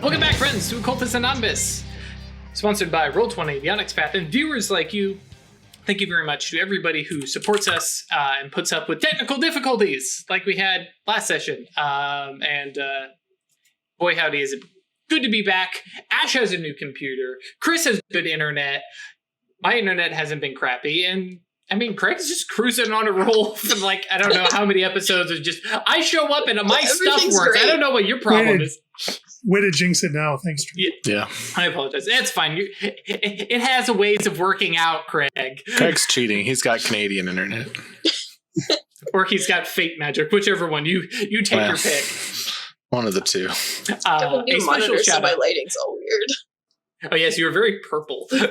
Welcome back, friends, to Occultists Anonymous, sponsored by Roll20, the Onyx Path, and viewers like you. Thank you very much to everybody who supports us and puts up with technical difficulties like we had last session. Boy, howdy, is it good to be back. Ash has a new computer. Chris has good internet. My internet hasn't been crappy. And, I mean, Craig's just cruising on a roll for, like, I don't know how many episodes of just, I show up and my stuff works. Great. I don't know what your problem is. Way to jinx it now. Thanks, Drew. Yeah. I apologize. It's fine. It has ways of working out, Craig. Craig's cheating. He's got Canadian internet. Or he's got fake magic. Whichever one. You take your pick. One of the two. A special shout out. My lighting's all weird. Oh, yes. You were very purple. Yeah,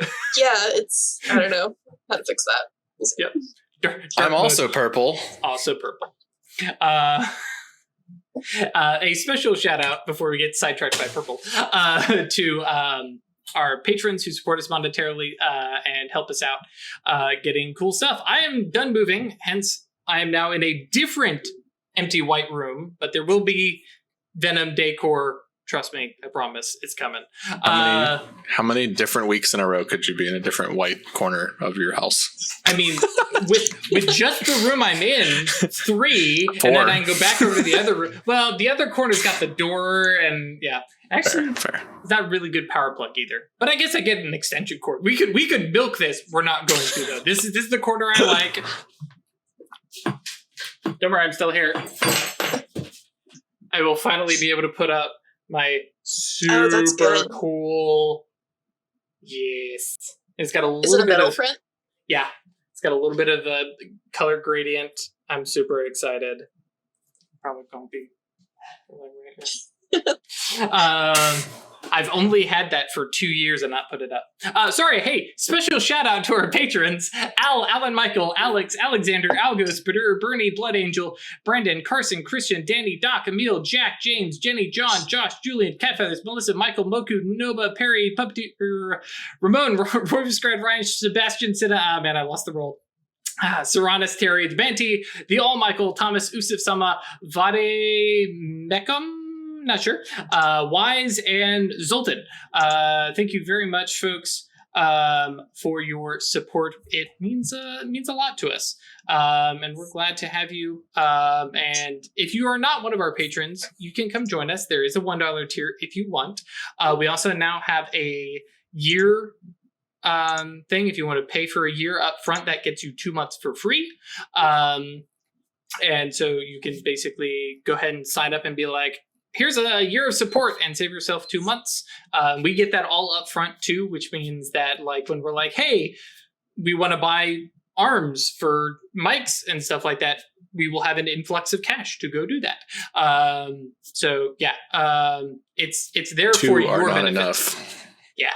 it's... I don't know how to fix that. We'll see. Yep. Dark I'm also purple. Also purple. A special shout out before we get sidetracked by purple to our patrons who support us monetarily and help us out getting cool stuff. I am done moving, hence I am now in a different empty white room, but there will be Venom decor. Trust me, I promise it's coming. How many different weeks in a row could you be in a different white corner of your house? I mean, with just the room I'm in, 3, 4. And then I can go back over to the other room. Well, the other corner's got the door, and yeah, actually, fair. It's not really good power plug either. But I guess I get an extension cord. We could milk this. We're not going to though. This is the corner I like. Don't worry, I'm still here. I will finally be able to put up my super cool. Yes, it's got a little bit of print. Yeah, it's got a little bit of a color gradient. I'm super excited. Probably don't be. I've only had that for 2 years and not put it up. Sorry, hey, special shout out to our patrons: Al, Alan, Michael, Alex, Alexander, Algos, Badur, Bernie, Blood Angel, Brandon, Carson, Christian, Danny, Doc, Emil, Jack, James, Jenny, John, Josh, Julian, Catfeathers, Melissa, Michael, Moku, Nova, Perry, Puppeteer, Ramon, Rovisgrad, Ryan, Sebastian, Sina. Man, I lost the roll. Serranis, Terry, Banty, the All Michael, Thomas, Usif Sama, Vade Meckham. Not sure. Wise and Zoltan. Thank you very much, folks, for your support. It means a lot to us, and we're glad to have you. And if you are not one of our patrons, you can come join us. There is a $1 tier if you want. We also now have a year thing. If you want to pay for a year up front, that gets you 2 months for free. And so you can basically go ahead and sign up and be like, here's a year of support and save yourself 2 months. We get that all up front too, which means that like when we're like, hey, we want to buy arms for mics and stuff like that, we will have an influx of cash to go do that. So yeah, it's there for your benefit. Enough. Yeah.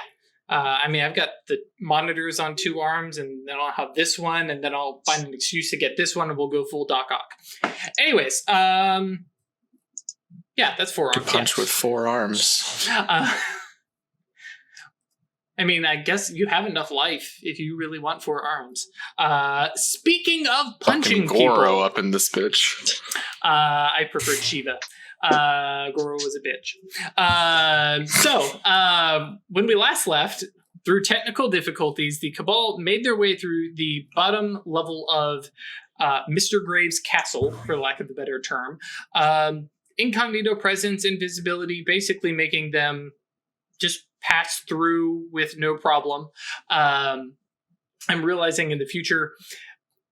I mean, I've got the monitors on 2 arms, and then I'll have this one, and then I'll find an excuse to get this one, and we'll go full Doc Ock. Anyways, yeah, that's 4 arms. Punch with 4 arms. I mean, I guess you have enough life if you really want 4 arms. Speaking of punching people, Goro up in this bitch. I preferred Shiva. Goro was a bitch. So when we last left, through technical difficulties, the Cabal made their way through the bottom level of Mr. Graves' castle, for lack of a better term. Incognito presence, invisibility, basically making them just pass through with no problem. I'm realizing in the future,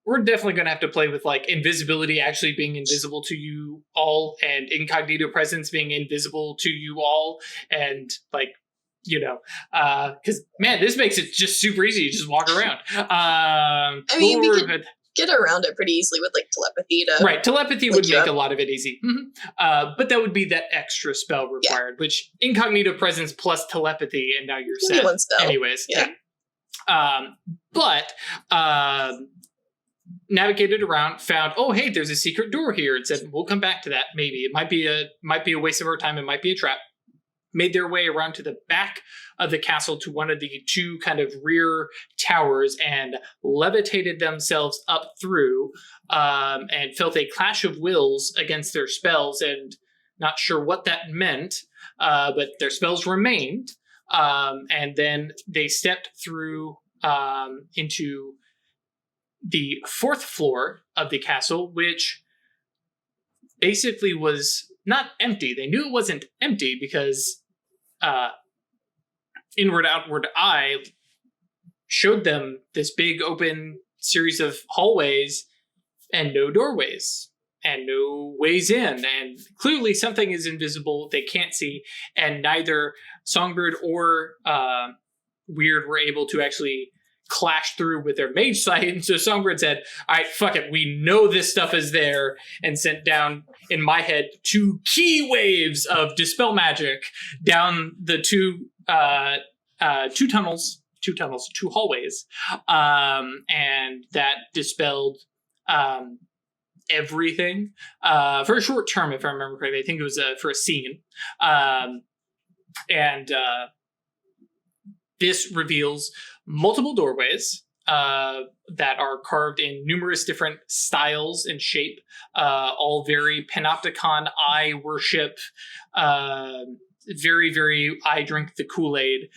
we're definitely going to have to play with like invisibility actually being invisible to you all and incognito presence being invisible to you all. And like, you know, because man, this makes it just super easy. You just walk around. I mean, we could get around it pretty easily with like telepathy to right. Telepathy would make a lot of it easy. Mm-hmm. But that would be that extra spell required, which incognito presence plus telepathy, and now you're set. One spell. Anyways, yeah. But navigated around, found, oh hey, there's a secret door here. It said we'll come back to that. Maybe it might be a waste of our time. It might be a trap. Made their way around to the back of the castle to one of the 2 kind of rear towers and levitated themselves up through and felt a clash of wills against their spells and Not sure what that meant, but their spells remained. And then they stepped through into the 4th floor of the castle, which basically was not empty. They knew it wasn't empty because Inward Outward Eye showed them this big open series of hallways and no doorways and no ways in. And clearly something is invisible they can't see, and neither Songbird or Weird were able to actually clash through with their mage sight. And so Songbird said, all right, fuck it, we know this stuff is there, and sent down, in my head, 2 key waves of dispel magic down the two hallways, and that dispelled everything for a short term, if I remember correctly. I think it was for a scene, and this reveals multiple doorways that are carved in numerous different styles and shape, all very panopticon eye worship, very, very I drink the Kool-Aid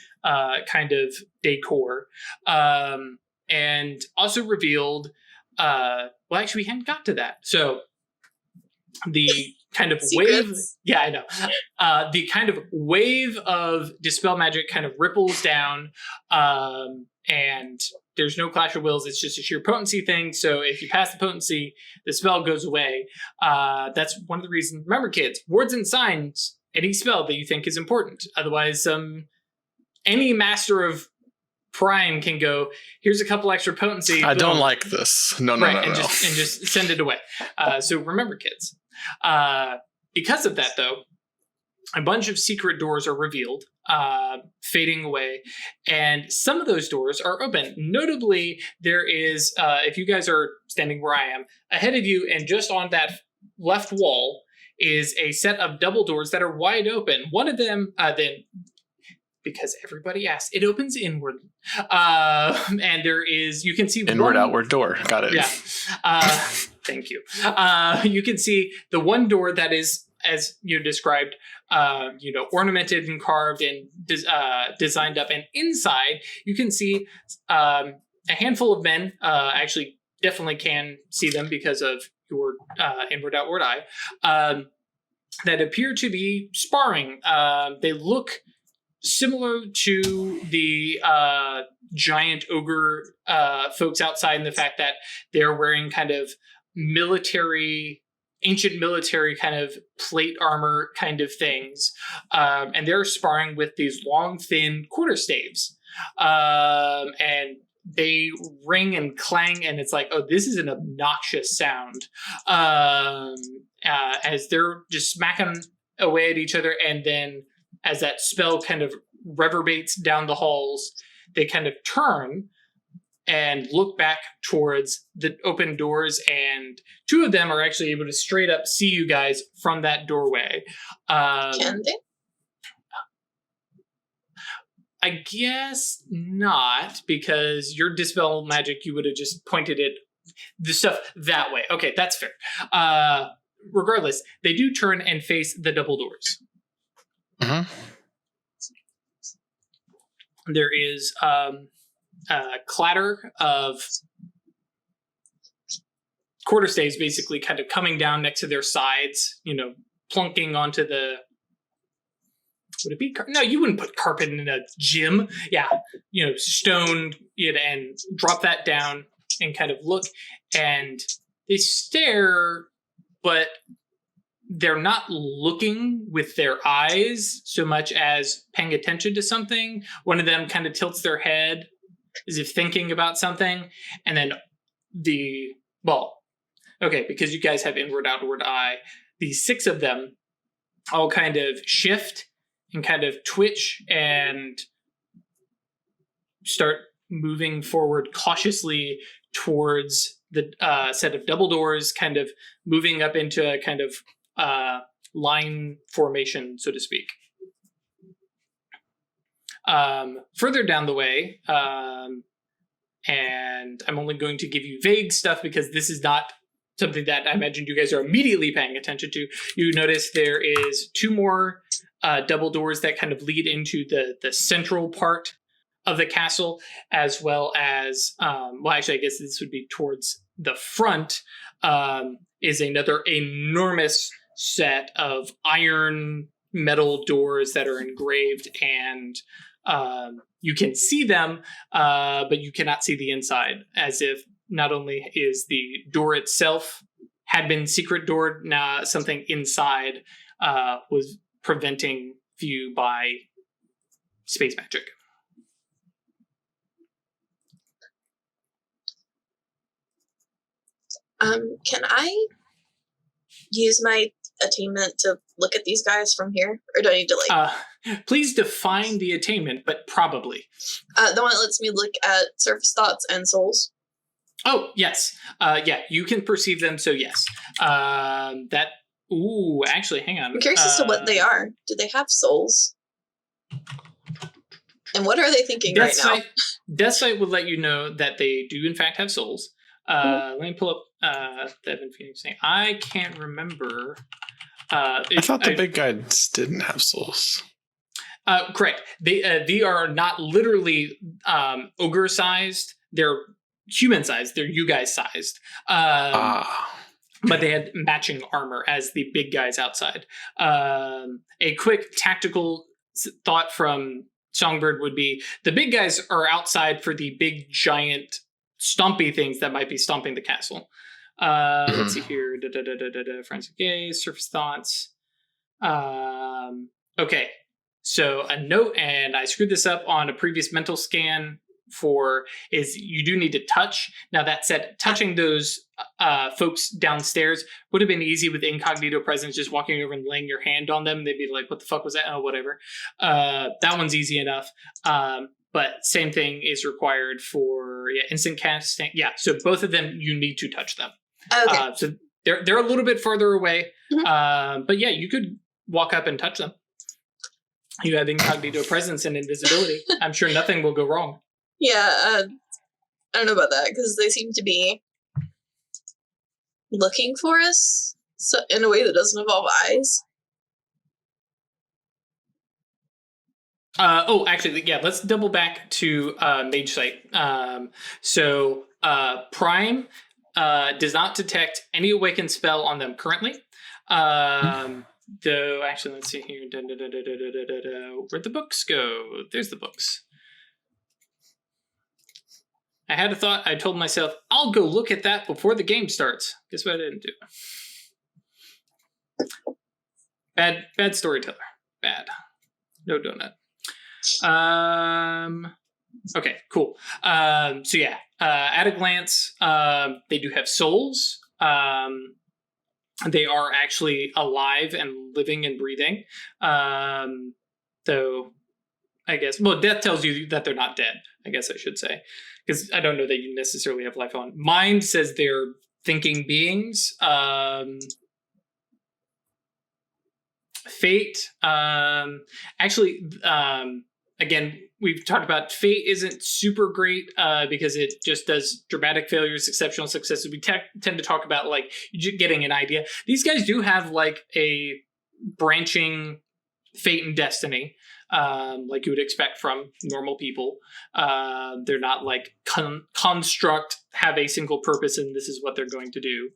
kind of decor, and also revealed, well, actually, we hadn't got to that. So the kind of wave, yeah, I know. The kind of wave of dispel magic kind of ripples down, and there's no clash of wills. It's just a sheer potency thing. So if you pass the potency, the spell goes away. That's one of the reasons. Remember, kids, words and signs, any spell that you think is important. Otherwise, any master of Prime can go, here's a couple extra potency. I don't like this. No. Just send it away. So remember, kids. Because of that, though, a bunch of secret doors are revealed, fading away, and some of those doors are open. Notably, there is, if you guys are standing where I am, ahead of you and just on that left wall is a set of double doors that are wide open. One of them, because everybody asks, it opens inward. And there is, you can see inward, outward door. Got it. Yeah. Thank you. You can see the one door that is, as you described, ornamented and carved and designed up. And inside, you can see a handful of men, actually definitely can see them because of your inward, outward eye, that appear to be sparring. They look similar to the giant ogre folks outside in the fact that they're wearing kind of ancient military kind of plate armor kind of things. And they're sparring with these long, thin quarterstaves. And they ring and clang, and it's like, oh, this is an obnoxious sound. As they're just smacking away at each other, and then as that spell kind of reverberates down the halls, they kind of turn and look back towards the open doors, and 2 of them are actually able to straight up see you guys from that doorway. Can they? I guess not, because your dispel magic, you would have just pointed the stuff that way. Okay, that's fair. Regardless, they do turn and face the double doors. Mm-hmm. There is a clatter of quarterstaves basically kind of coming down next to their sides, plunking onto the... Would it be... No, you wouldn't put carpet in a gym. Yeah, stone, and drop that down and kind of look, and they stare, but they're not looking with their eyes so much as paying attention to something. One of them kind of tilts their head as if thinking about something. And then because you guys have inward, outward eye, the 6 of them all kind of shift and kind of twitch and start moving forward cautiously towards the set of double doors, kind of moving up into a kind of line formation, so to speak. Further down the way, and I'm only going to give you vague stuff because this is not something that I imagine you guys are immediately paying attention to. You notice there is 2 more double doors that kind of lead into the central part of the castle, as well as, well, actually, I guess this would be towards the front, is another enormous set of iron metal doors that are engraved, and you can see them, but you cannot see the inside, as if not only is the door itself had been secret door, now something inside was preventing view by space magic. Can I use my attainment to look at these guys from here? Or do I need to, like... please define the attainment, but probably. The one that lets me look at surface thoughts and souls? Oh, yes. Yeah, you can perceive them, so yes. Ooh, actually, hang on. I'm curious as to what they are. Do they have souls? And what are they thinking right now? Death Sight would let you know that they do, in fact, have souls. Let me pull up the Ebon Phoenix thing. I can't remember. I thought the big guys didn't have souls. Correct. They are not literally ogre-sized. They're human-sized. They're you guys-sized. But they had matching armor as the big guys outside. A quick tactical thought from Songbird would be, the big guys are outside for the big, giant, stompy things that might be stomping the castle. Let's see here. Forensic gaze, surface thoughts. Okay. So a note, and I screwed this up on a previous mental scan, is you do need to touch. Now that said, touching those folks downstairs would have been easy with incognito presence, just walking over and laying your hand on them. They'd be like, what the fuck was that? Oh, whatever. That one's easy enough. But same thing is required for instant casting. Yeah, so both of them, you need to touch them. Okay. So they're a little bit farther away. But yeah, you could walk up and touch them. You have incognito presence and invisibility. I'm sure nothing will go wrong. Yeah, I don't know about that, because they seem to be looking for us in a way that doesn't involve eyes. Actually, yeah, let's double back to Mage Sight. So Prime does not detect any awakened spell on them currently. Though, actually, let's see here. Where'd the books go? There's the books. I had a thought. I told myself, I'll go look at that before the game starts. Guess what I didn't do? Bad storyteller. Bad. No donut. Okay, cool. So yeah, at a glance, they do have souls. They are actually alive and living and breathing. Though, I guess, well, death tells you that they're not dead, I guess I should say. Because I don't know that you necessarily have life on. Mind says they're thinking beings. Fate. Again, we've talked about fate isn't super great because it just does dramatic failures, exceptional successes. We tend to talk about like getting an idea. These guys do have like a branching fate and destiny. Like you would expect from normal people. They're not like construct, have a single purpose, and this is what they're going to do.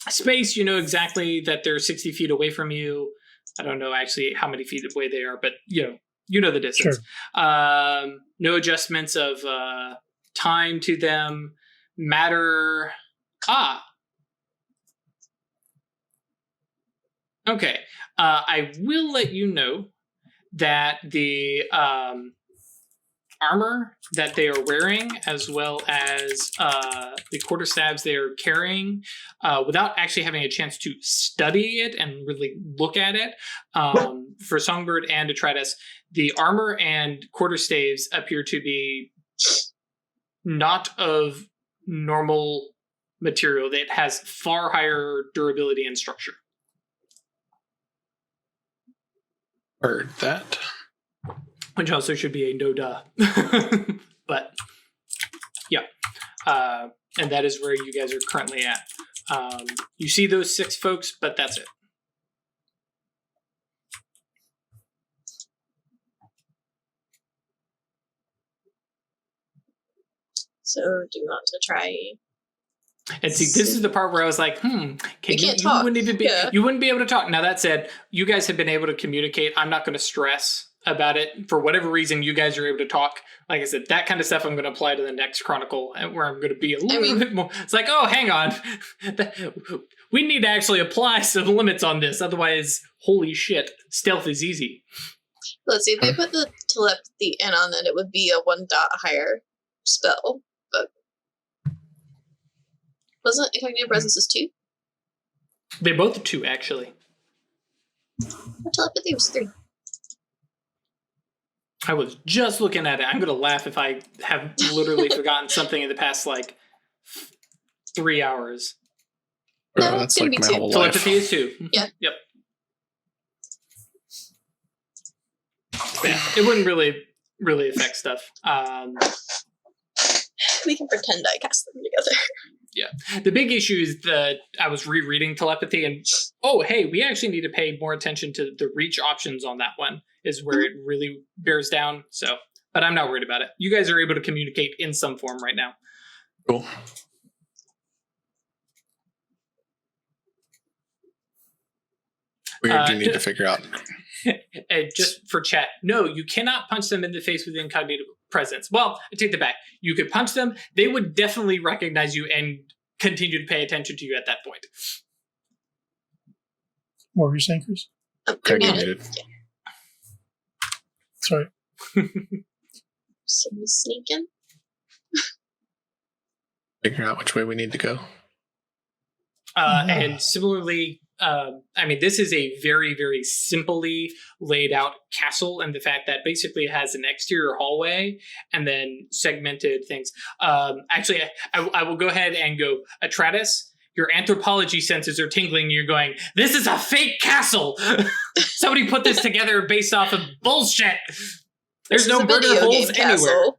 Space, you know exactly that they're 60 feet away from you. I don't know actually how many feet away they are, but you know the distance. Sure. No adjustments of time to them. Matter. Okay. I will let you know that the armor that they are wearing, as well as the quarterstaves they are carrying, without actually having a chance to study it and really look at it, for Songbird and Detritus, the armor and quarterstaves appear to be not of normal material. That has far higher durability and structure. Heard that. Which also should be a no duh. But yeah. And that is where you guys are currently at. You see those 6 folks, but that's it. So, do you want to try? And see, this is the part where I was like, you can't talk. wouldn't even be, Yeah. you wouldn't be able to talk. Now, that said, you guys have been able to communicate. I'm not going to stress about it. For whatever reason, you guys are able to talk. Like I said, that kind of stuff I'm going to apply to the next Chronicle, where I'm going to be a little bit more. It's like, oh, hang on. We need to actually apply some limits on this. Otherwise, holy shit, stealth is easy. Let's see, if they put the telepathy in on it, it would be a 1 dot higher spell. But wasn't Incognito Presence is 2? They're both 2, actually. The telepathy was 3. I was just looking at it. I'm going to laugh if I have literally forgotten something in the past, 3 hours. Bro, No, that's it's gonna like be my 2. whole life. Telepathy is 2. Yeah. Yep. Yeah, it wouldn't really affect stuff. We can pretend I cast them together. Yeah. The big issue is that I was rereading telepathy and, hey, we actually need to pay more attention to the reach options on that one is where it really bears down. So, but I'm not worried about it. You guys are able to communicate in some form right now. Cool. Weird, you need to figure out. And just for chat, no, you cannot punch them in the face with incognito presence. Well, I take that back. You could punch them. They would definitely recognize you and continue to pay attention to you at that point. What were you saying, Chris? Craig Yeah. muted. Sorry. So we sneak in. Figure out which way we need to go. And similarly, this is a very, very simply laid out castle, and the fact that basically it has an exterior hallway and then segmented things. Actually, I will go ahead and go, Atratus, your anthropology senses are tingling, and you're going, this is a fake castle! Somebody put this together based off of bullshit! There's no burner holes anywhere.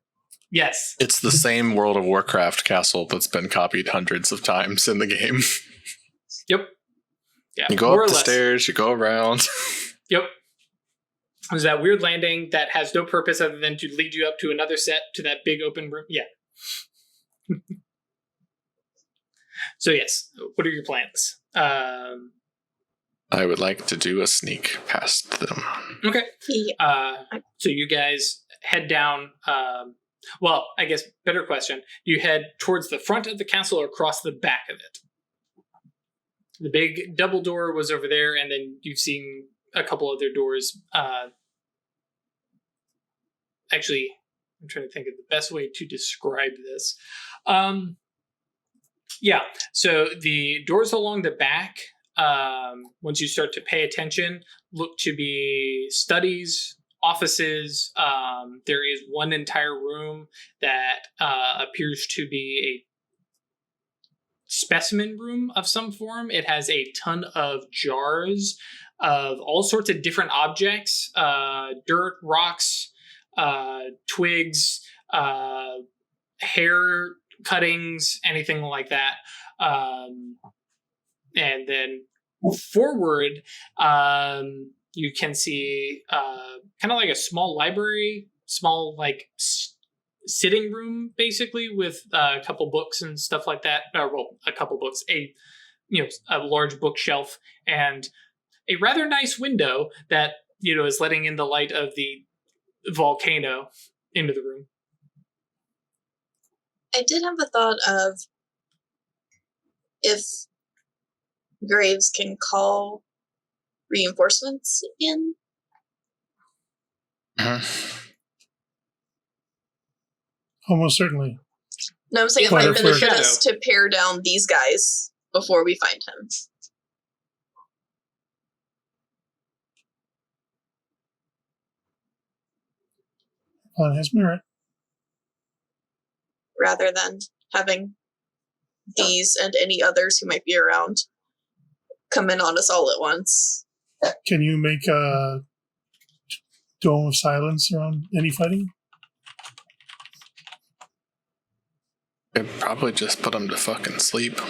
Yes. It's the same World of Warcraft castle that's been copied hundreds of times in the game. Yep. Yeah, You go more up or the less. stairs, you go around. Yep. There's that weird landing that has no purpose other than to lead you up to another set to that big open room. Yeah. So yes, what are your plans? I would like to do a sneak past them. Okay. Yeah. So you guys head down. Well, I guess better question. You head towards the front of the castle or across the back of it? The big double door was over there, and then you've seen a couple other doors. Actually, I'm trying to think of the best way to describe this. Yeah, so the doors along the back, once you start to pay attention, look to be studies, offices. There is one entire room that appears to be a specimen room of some form. It has a ton of jars of all sorts of different objects, dirt, rocks, twigs, hair cuttings, anything like that. And then forward, you can see kind of like a small library, small like sitting room, basically, with a couple books and stuff like that. A couple books, a large bookshelf, and a rather nice window that is letting in the light of the volcano into the room. I did have a thought of if Graves can call reinforcements in. Almost certainly. No, I'm saying it But might if benefit we're- us to pare down these guys before we find him. Plan has merit. Rather than having these and any others who might be around come in on us all at once. Can you make a dome of silence around any fighting? I'd probably just put him to fucking sleep.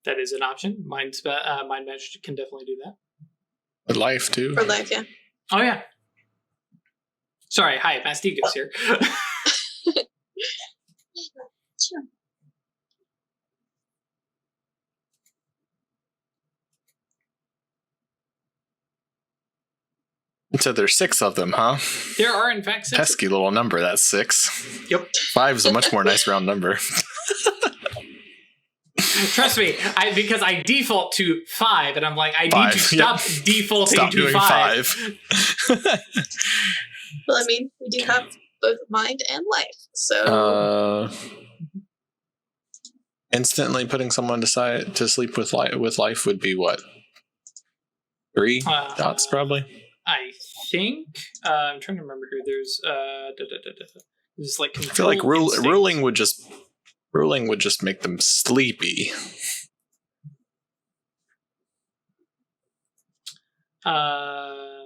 That is an option. Mind Magic can definitely do that. With life, too. For life, yeah. Oh, yeah. Sorry, hi, Mastigos here. Sure. So there's 6 of them, huh? There are, in fact, 6. Pesky little number, that's 6. Yep. 5 is a much more nice round number. Trust me, because I default to 5, and I'm like, I need 5, to stop defaulting Stop to doing 5. 5. Well, I mean, we do have both mind and life, so... Instantly putting someone to sleep with life would be what? 3 dots, probably? I think. I'm trying to remember here. There's there's like I feel like ruling would just make them sleepy. Yeah,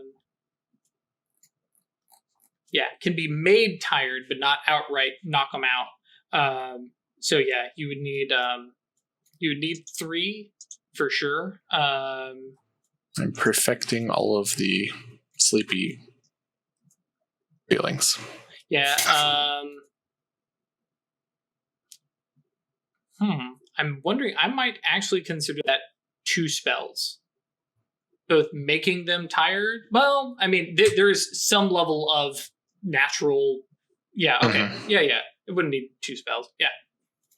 can be made tired, but not outright knock them out. So yeah, you would need 3 for sure. I'm perfecting all of the sleepy feelings. Yeah. I'm wondering. I might actually consider that 2 spells. Both making them tired. Well, I mean, there's some level of natural. Yeah. Okay. Mm-hmm. Yeah. It wouldn't need 2 spells. Yeah.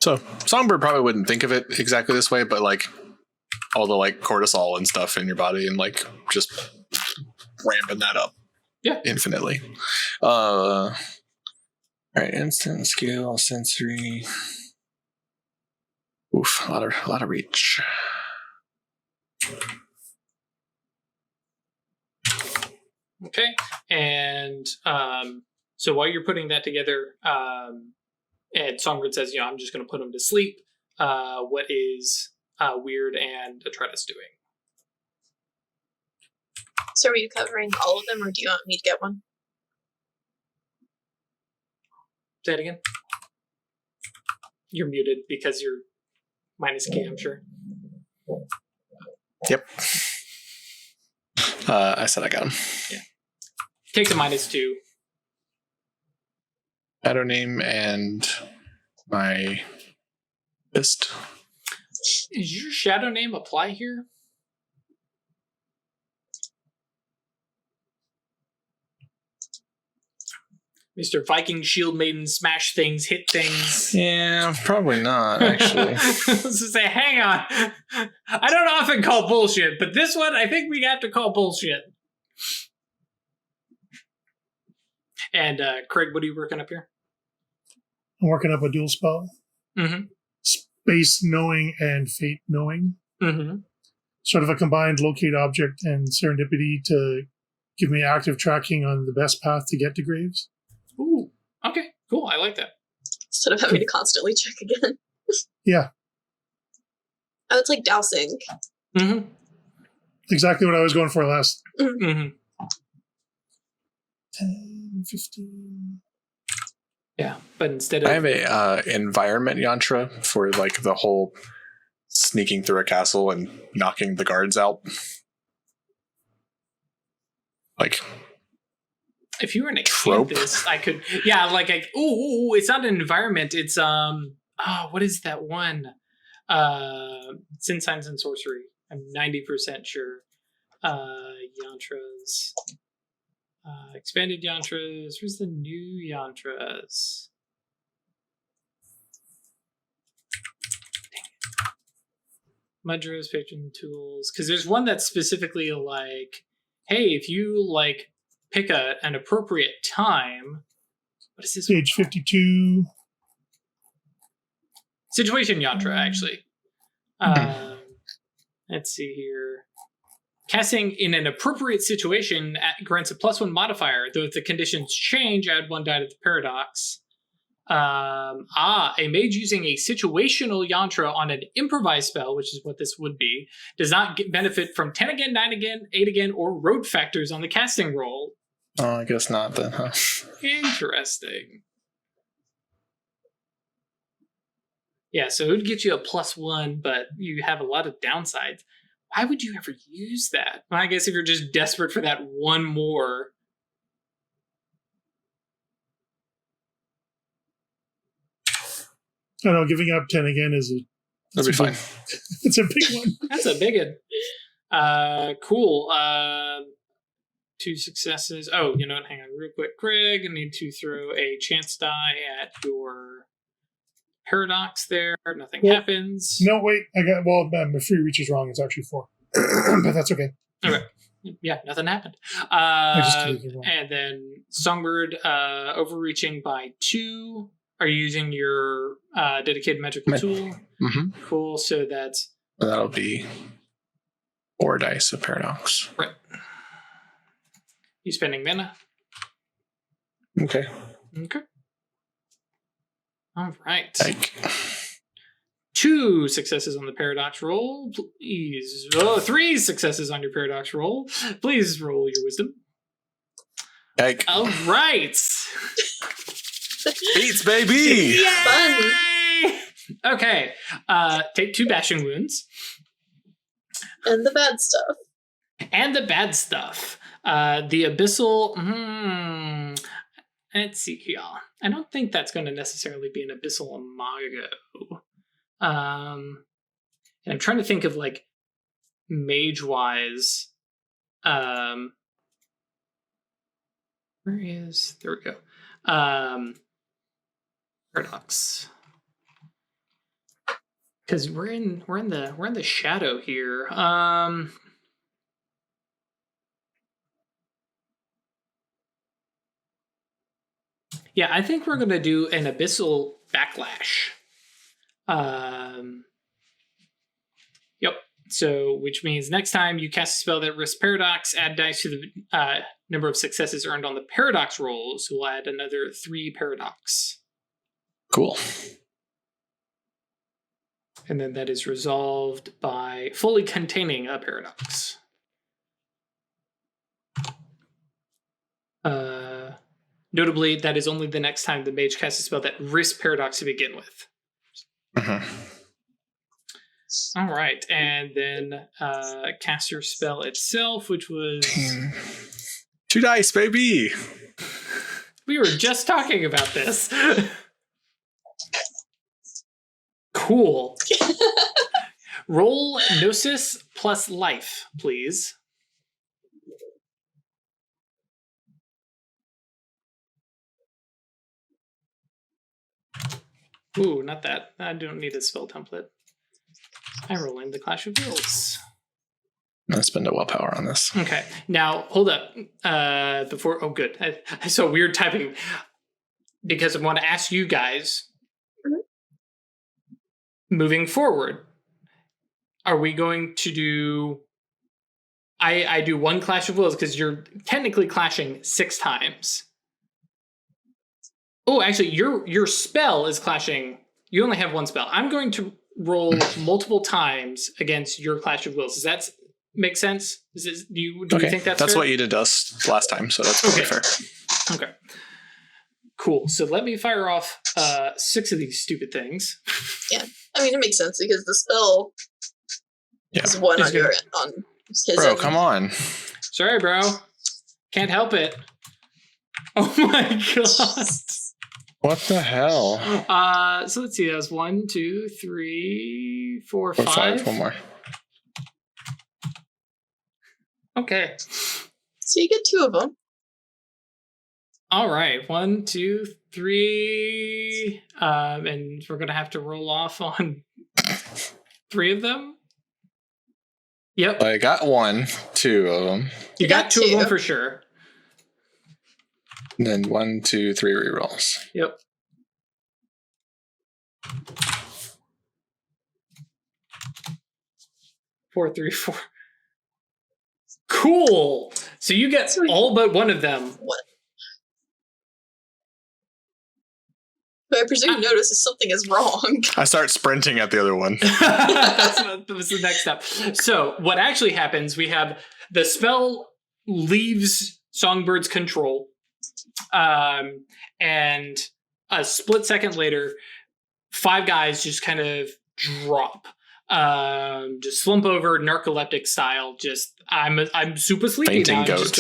So Songbird probably wouldn't think of it exactly this way, but like all the like cortisol and stuff in your body and like just ramping that up. Yeah. Infinitely. All right. Instant skill, sensory. Oof. A lot of reach. Okay. And so while you're putting that together, and Songbird says, I'm just going to put him to sleep. What is Weird and Atreides doing? So are you covering all of them, or do you want me to get one? Say it again. You're muted because you're -key, I'm sure. Yep. I said I got him. Yeah. Takes a -2. Shadow name and my fist. Does your shadow name apply here? Mr. Viking Shield Maiden, smash things, hit things. Yeah, probably not, actually. Let's just say, hang on. I don't often call bullshit, but this one I think we have to call bullshit. And Craig, what are you working up here? I'm working up a dual spell. Mm-hmm. Space knowing and fate knowing. Mm-hmm. Sort of a combined locate object and serendipity to give me active tracking on the best path to get to Graves. Ooh, okay, cool. I like that. Instead of having to constantly check again. Yeah. Oh, it's like dowsing. Mm-hmm. Exactly what I was going for last. Mm-hmm. 10, 15. Yeah, but instead of... I have a environment yantra for like the whole sneaking through a castle and knocking the guards out. Like... If you were an Occultist, I could... Yeah, like... it's not an environment. It's... what is that one? It's in Science and Sorcery. I'm 90% sure. Yantras... expanded yantras. Where's the new yantras? Mudras, patron tools. Because there's one that's specifically like, hey, if you like pick an appropriate time. What is this? Page 52. Situation yantra, actually. Let's see here. Casting in an appropriate situation grants a +1 modifier, though if the conditions change, add 1 die to the paradox. A mage using a situational yantra on an improvised spell, which is what this would be, does not benefit from 10 again, 9 again, 8 again, or road factors on the casting roll. Oh, I guess not then, huh? Interesting. Yeah, so it would get you a +1, but you have a lot of downsides. Why would you ever use that? Well, I guess if you're just desperate for that one more. I don't know, giving up 10 again is That'll be fine. it's a big one. That's a big one. Cool. 2 successes. Oh, you know what? Hang on real quick, Craig. I need to throw a chance die at your paradox there. Nothing happens. No, wait. My free reach is wrong. It's actually 4. But that's okay. Okay. Yeah, nothing happened. And then Songbird overreaching by 2. Are you using your dedicated magical tool? Mm-hmm. Cool. So that'll be 4 dice of paradox. Right. You spending mana? Okay. All right. Like 2 successes on the paradox roll. Please. 3 successes on your paradox roll. Please roll your wisdom. Like All right. beats, baby. Yay! Okay. Take 2 bashing wounds. And the bad stuff. The abyssal. Let's see here. I don't think that's going to necessarily be an abyssal imago. And I'm trying to think of like mage-wise. There we go. Paradox. Because we're in the shadow here. Yeah, I think we're gonna do an abyssal backlash. Yep. So, which means next time you cast a spell that risks paradox, add dice to the number of successes earned on the paradox roll. So we'll add another 3 paradox. Cool. And then that is resolved by fully containing a paradox. Notably, that is only the next time the mage casts a spell that risks paradox to begin with. Mm-hmm. All right, and then cast your spell itself, which was 2 dice, baby. We were just talking about this. Cool. Roll Gnosis plus life, please. Ooh, not that. I don't need a spell template. I'm rolling the Clash of Wills. I'm gonna spend a willpower on this. Okay, now hold up. Before, oh, good. I saw weird typing because I want to ask you guys. Moving forward, are we going to do? I do 1 Clash of Wills because you're technically clashing 6 times. Oh, actually, your spell is clashing. You only have 1 spell. I'm going to roll multiple times against your Clash of Wills. Does that make sense? Do you think that's fair? What you did us last time, so that's totally fair. Okay. Cool. So let me fire off 6 of these stupid things. Yeah. I mean, it makes sense because the spell is 1 on your on his Bro, end. come on. Sorry, bro. Can't help it. Oh my god. What the hell? So let's see. That was 1, 2, 3, 4, 5. 1 more. Okay. So you get 2 of them. All right. 1, 2, 3. And we're going to have to roll off on 3 of them. Yep. I got 1, 2 of them. You got 2 of them for sure. And then 1, 2, 3 rerolls. Yep. Four, 3, 4. Cool. So you get all but 1 of them. What? But I presume you notice something is wrong. I start sprinting at the other one. That was the next step. So what actually happens, we have the spell leaves Songbird's control. And a split second later, 5 guys just kind of drop, just slump over, narcoleptic style. Just I'm super sleepy Fainting now. goat.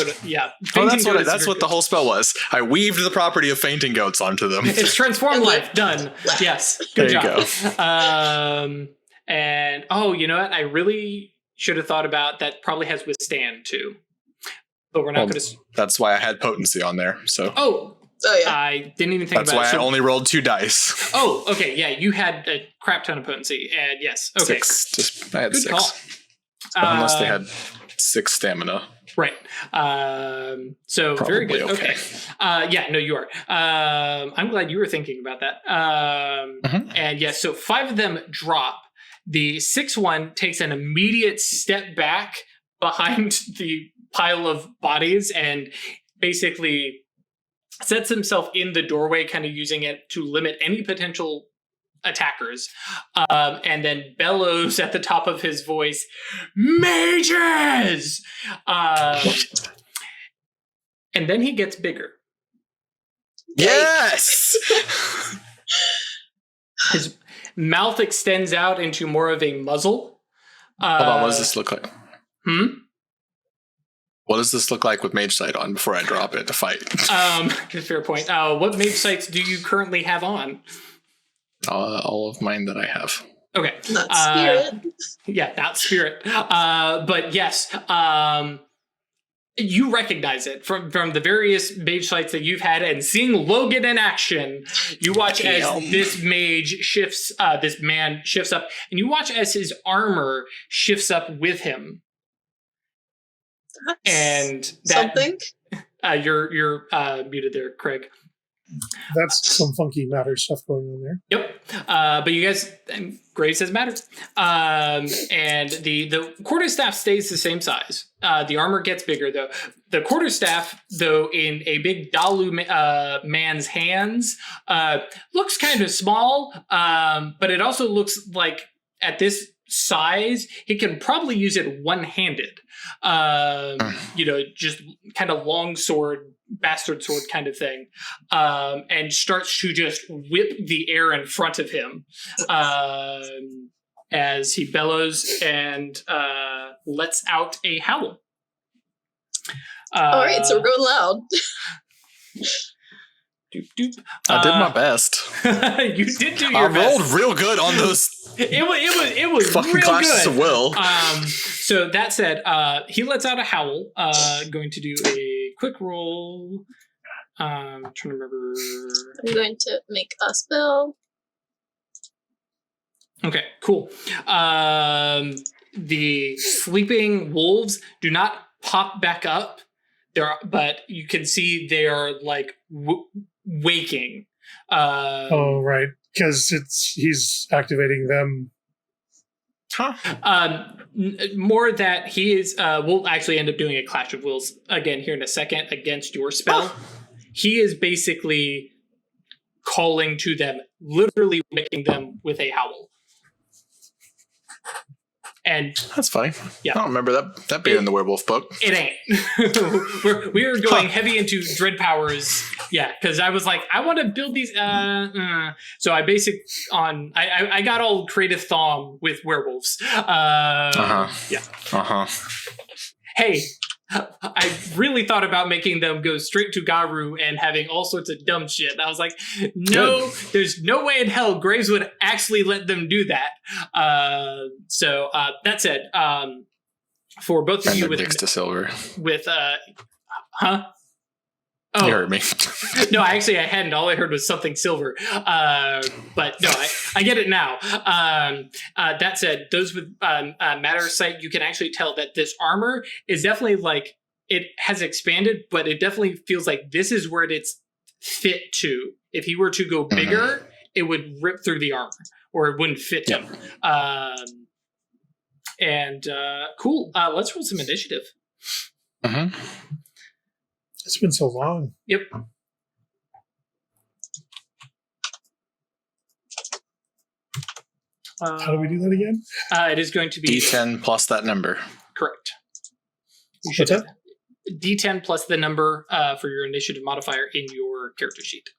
Oh, That's what the whole spell was. I weaved the property of fainting goats onto them. It's transform life done. Yes, good there job. You go. And you know what? I really should have thought about that. Probably has withstand too, but we're not going to. That's why I had potency on there. So. Oh yeah. I didn't even think about it. That's why I only rolled 2 dice. Oh, okay. Yeah, you had a crap ton of potency, and yes, okay. 6. I had good 6. Call. Unless they had 6 stamina. Right. So Probably very good. okay. Yeah, no, you are. I'm glad you were thinking about that. And yes, so 5 of them drop. The 6th one takes an immediate step back behind the pile of bodies and basically sets himself in the doorway, kind of using it to limit any potential attackers, and then bellows at the top of his voice, "Mages!" And then he gets bigger. Yes! His mouth extends out into more of a muzzle. Hold on, what does this look like? What does this look like with Mage Sight on before I drop it to fight? Fair point. What Mage Sights do you currently have on? All of mine that I have. Okay. Not spirit. Yeah, not spirit. But yes, you recognize it from the various mage sites that you've had, and seeing Logan in action, you watch as this mage shifts, this man shifts up, and you watch as his armor shifts up with him. That's and that, something. You're muted there, Craig. That's some funky matter stuff going on there. Yep. But you guys, Graves says matter. And the quarterstaff stays the same size. The armor gets bigger though. The quarterstaff, though, in a big Dalu man's hands, looks kind of small. But it also looks like at this size, he can probably use it one-handed. Just kind of long sword, bastard sword kind of thing, and starts to just whip the air in front of him as he bellows and lets out a howl. All right, so we're going loud. Doop, doop. I did my best. You did do your best. I rolled real good on those. It was fucking real classes good. Of will. So that said, he lets out a howl. Going to do a quick roll. I'm trying to remember. I'm going to make a spell. Okay, cool. The sleeping wolves do not pop back up. But you can see they are like waking. Oh, right. Because he's activating them. More that he is, we'll actually end up doing a Clash of Wills again here in a second against your spell. He is basically calling to them, literally waking them with a howl. And that's fine. Yeah. I don't remember that being in the werewolf book. It ain't. We're going heavy into dread powers. Yeah, because I was like, I want to build these. So I got all creative thom with werewolves. Yeah. Hey, I really thought about making them go straight to Garu and having all sorts of dumb shit. I was like, no, there's no way in hell Graves would actually let them do that. So that said, for both of you with to silver. With huh? Oh, you heard me. No, I hadn't. All I heard was something silver. But no, I get it now. That said, those with Matter Sight, you can actually tell that this armor is definitely like, it has expanded, but it definitely feels like this is where it's fit to. If he were to go bigger, it would rip through the armor, or it wouldn't fit him. Cool. Let's roll some initiative. It's been so long. Yep. How do we do that again? It is going to be D10 plus that number. Correct. What's that? D10 plus the number for your initiative modifier in your character sheet.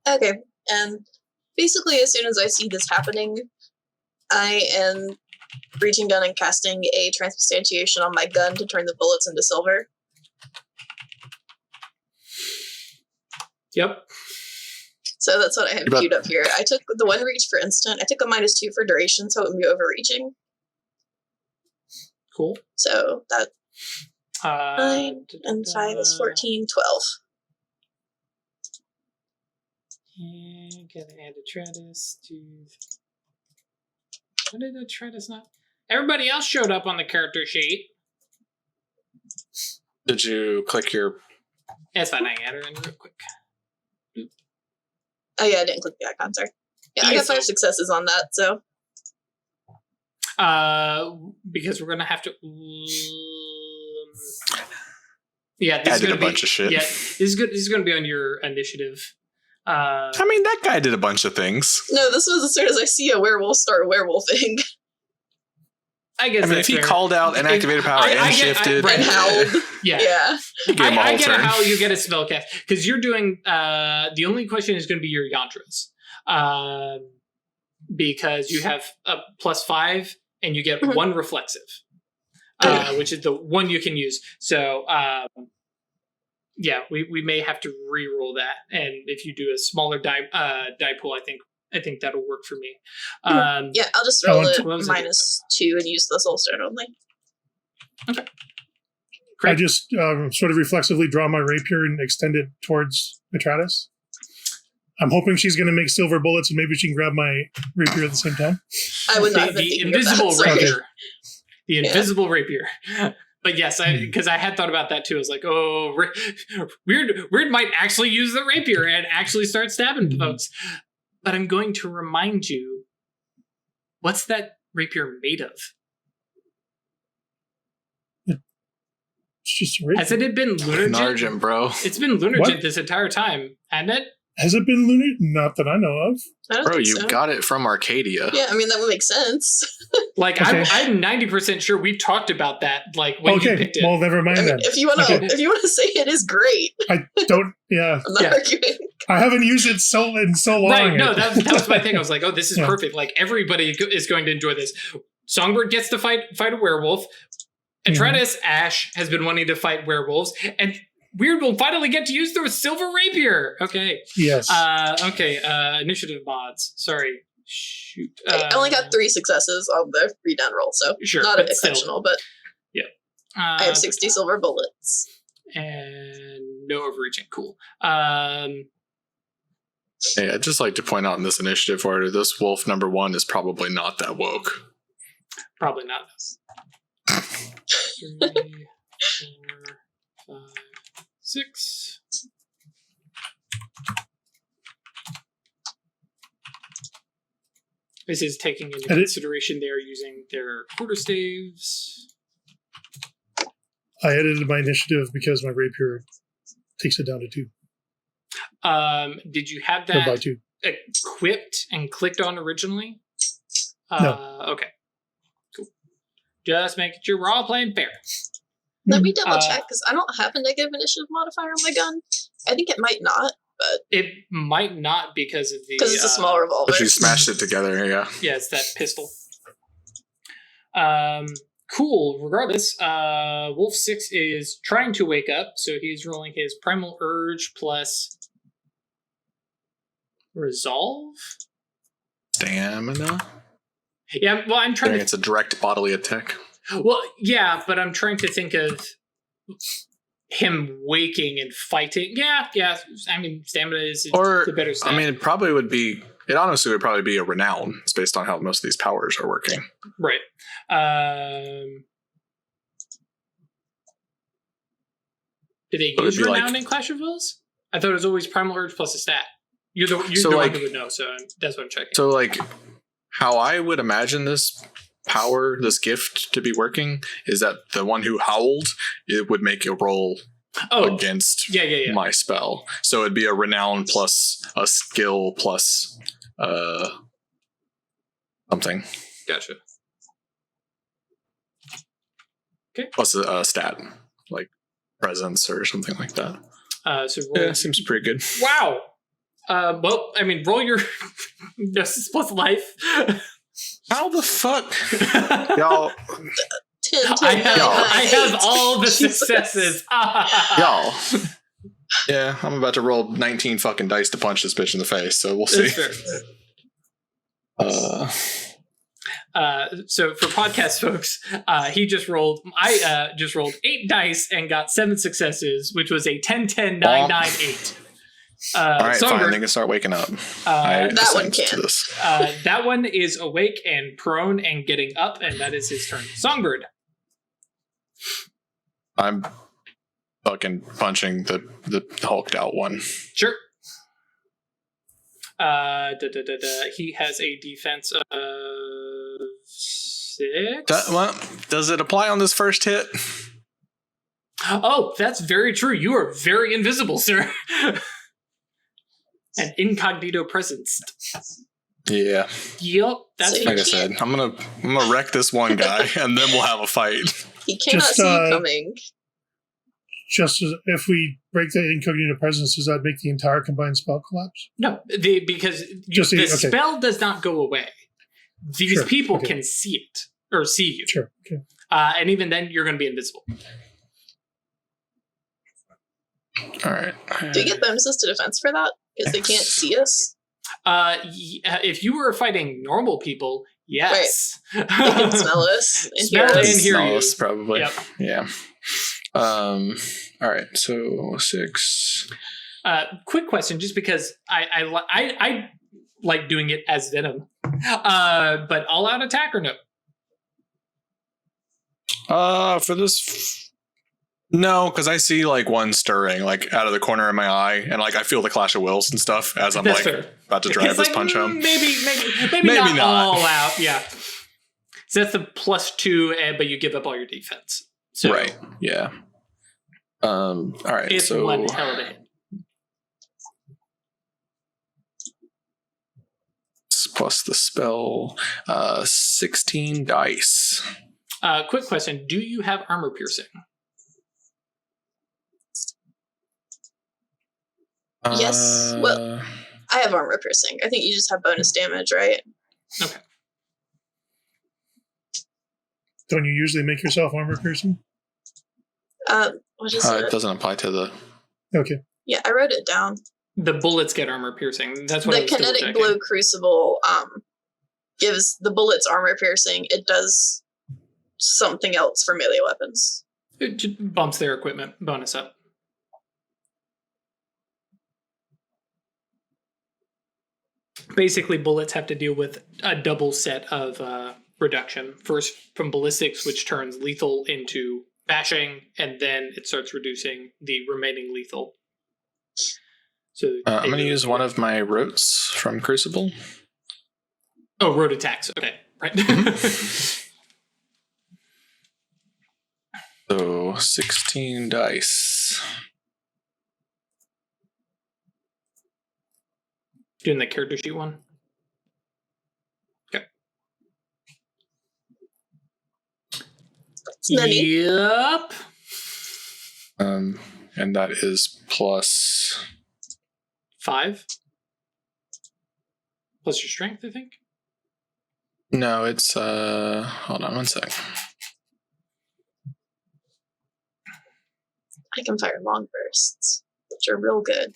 Okay, and basically as soon as I see this happening, I am reaching down and casting a transubstantiation on my gun to turn the bullets into silver. Yep. So that's what I have queued up here. I took the one reach for instant. I took a -2 for duration, so it wouldn't be overreaching. Cool. So that 9 and 5 is 14, 12. And gotta add Atreides to. What did Atreides not? Everybody else showed up on the character sheet. Did you click your? That's fine. I add her in real quick. Oh yeah, I didn't click the icon, sorry. Yeah, I got 5 successes on that, so. Because we're gonna have to. Yeah, this I is did gonna a bunch of shit. Yeah, this is good. This is gonna be on your initiative. I mean, that guy did a bunch of things. No, this was as soon as I see a werewolf start werewolfing. I guess. I mean, if he called out and activated power and shifted and howled, yeah. I get how you get a spell cast because you're doing. The only question is going to be your yantras, because you have a +5 and you get 1 reflexive, which is the one you can use. So. Yeah, we may have to re-roll that, and if you do a smaller die pool, I think that'll work for me. Yeah, I'll just roll it -2 and use the soulstone only. Okay. Great. I just sort of reflexively draw my rapier and extend it towards Atreides. I'm hoping she's going to make silver bullets, and maybe she can grab my rapier at the same time. I would not. The invisible rapier. The invisible rapier. But yes, because I had thought about that too. I was like, oh, Weird might actually use the rapier and actually start stabbing folks. But I'm going to remind you, what's that rapier made of? It's just a rapier. Hasn't it been Lunargent? Argent, bro. It's been Lunargent this entire time, hasn't it? Has it been lunar? Not that I know of. Bro, you got it from Arcadia. Yeah, I mean, that would make sense. Like, okay. I'm 90% sure we talked about that, like, when you picked it. Well, never mind then. If you want to say it is great. I don't, I'm not arguing. I haven't used it in so long. Right, no, that was my thing. I was like, oh, this is perfect. Like, everybody is going to enjoy this. Songbird gets to fight a werewolf. Atreides Ash has been wanting to fight werewolves. And Weird will finally get to use the silver rapier. Okay. Yes. Okay. Initiative mods. Sorry. Shoot. I only got 3 successes on the read-down roll, so not exceptional, but yeah. I have 60 silver bullets. And no overreaching. Cool. Hey, I'd just like to point out in this initiative order, this wolf number 1 is probably not that woke. Probably not. 3, 4, 5, 6. This is taking into consideration they are using their quarterstaves. I edited my initiative because my rapier takes it down to 2. Did you have that equipped and clicked on originally? No. Okay. Cool. Just making sure we're all playing fair. Let me double check, because I don't have a negative initiative modifier on my gun. I think it might not, but... It might not because of the... Because it's a small revolver. But you smashed it together, yeah. Yeah, it's that pistol. Cool. Regardless, Wolf 6 is trying to wake up, so he's rolling his Primal Urge plus... Resolve? Stamina? Yeah, well, I'm trying to... It's a direct bodily attack. Well, yeah, but I'm trying to think of him waking and fighting. Yeah. I mean, stamina is the better stat. I mean, it honestly would probably be a renown. It's based on how most of these powers are working. Right. Do they use renown in Clash of Wills? I thought it was always Primal Urge plus a stat. You're the one who would know, so that's what I'm checking. So, like, how I would imagine this gift to be working is that the one who howled, it would make a roll against my spell. So it'd be a renown plus a skill plus something. Gotcha. Okay. Plus a stat, like presence or something like that. So roll seems pretty good. Wow. Well, I mean, roll your Gnosis plus life. How the fuck? Y'all. 10, I have all the Jesus. successes. Y'all. Yeah, I'm about to roll 19 fucking dice to punch this bitch in the face, so we'll see. So for podcast folks, he just rolled. I just rolled 8 dice and got 7 successes, which was a 10, 10, 9, 9, 8. All right, Songbird, fine. They can start waking up. That one can't. That one is awake and prone and getting up, and that is his turn. Songbird. I'm fucking punching the hulked out one. Sure. He has a defense of 6. Does it apply on this first hit? Oh, that's very true. You are very invisible, sir. An incognito presence. Yeah. Yep. That's like I said. I'm gonna wreck this one guy, and then we'll have a fight. He cannot see you coming. Just as if we break the incognito presence, does that make the entire combined spell collapse? No, because the spell does not go away. These people can see it or see you. Sure. Okay. And even then, you're going to be invisible. All right. Do you get bonuses to defense for that? Because they can't see us? If you were fighting normal people, yes. Right. They can smell us and hear Smell us. and hear you. Us, probably. Yep. Yeah. All right. So 6. Quick question, just because I like doing it as Venom. But all out attack or no? For this. No, because I see like one stirring like out of the corner of my eye, and like I feel the clash of wills and stuff as I'm about to drive this punch home. Maybe not all out. Yeah. So that's the +2, but you give up all your defense. So right. Yeah. All right. It's so one hell of a hit. Plus the spell, 16 dice. Quick question: do you have armor piercing? Yes. Well, I have armor piercing. I think you just have bonus damage, right? Okay. Don't you usually make yourself armor piercing? What is it? It doesn't apply to the. Okay. Yeah, I wrote it down. The bullets get armor piercing. That's what I The was kinetic blow crucible gives the bullets armor piercing. It does something else for melee weapons. It just bumps their equipment bonus up. Basically, bullets have to deal with a double set of reduction. First from ballistics, which turns lethal into bashing, and then it starts reducing the remaining lethal. So I'm going to use one of my rotes from Crucible. Oh, rote attacks. Okay, right. So 16 dice. Doing the character sheet one. Okay. Yep. And that is plus 5. Plus your strength, I think. No, it's hold on one sec. I can fire long bursts, which are real good.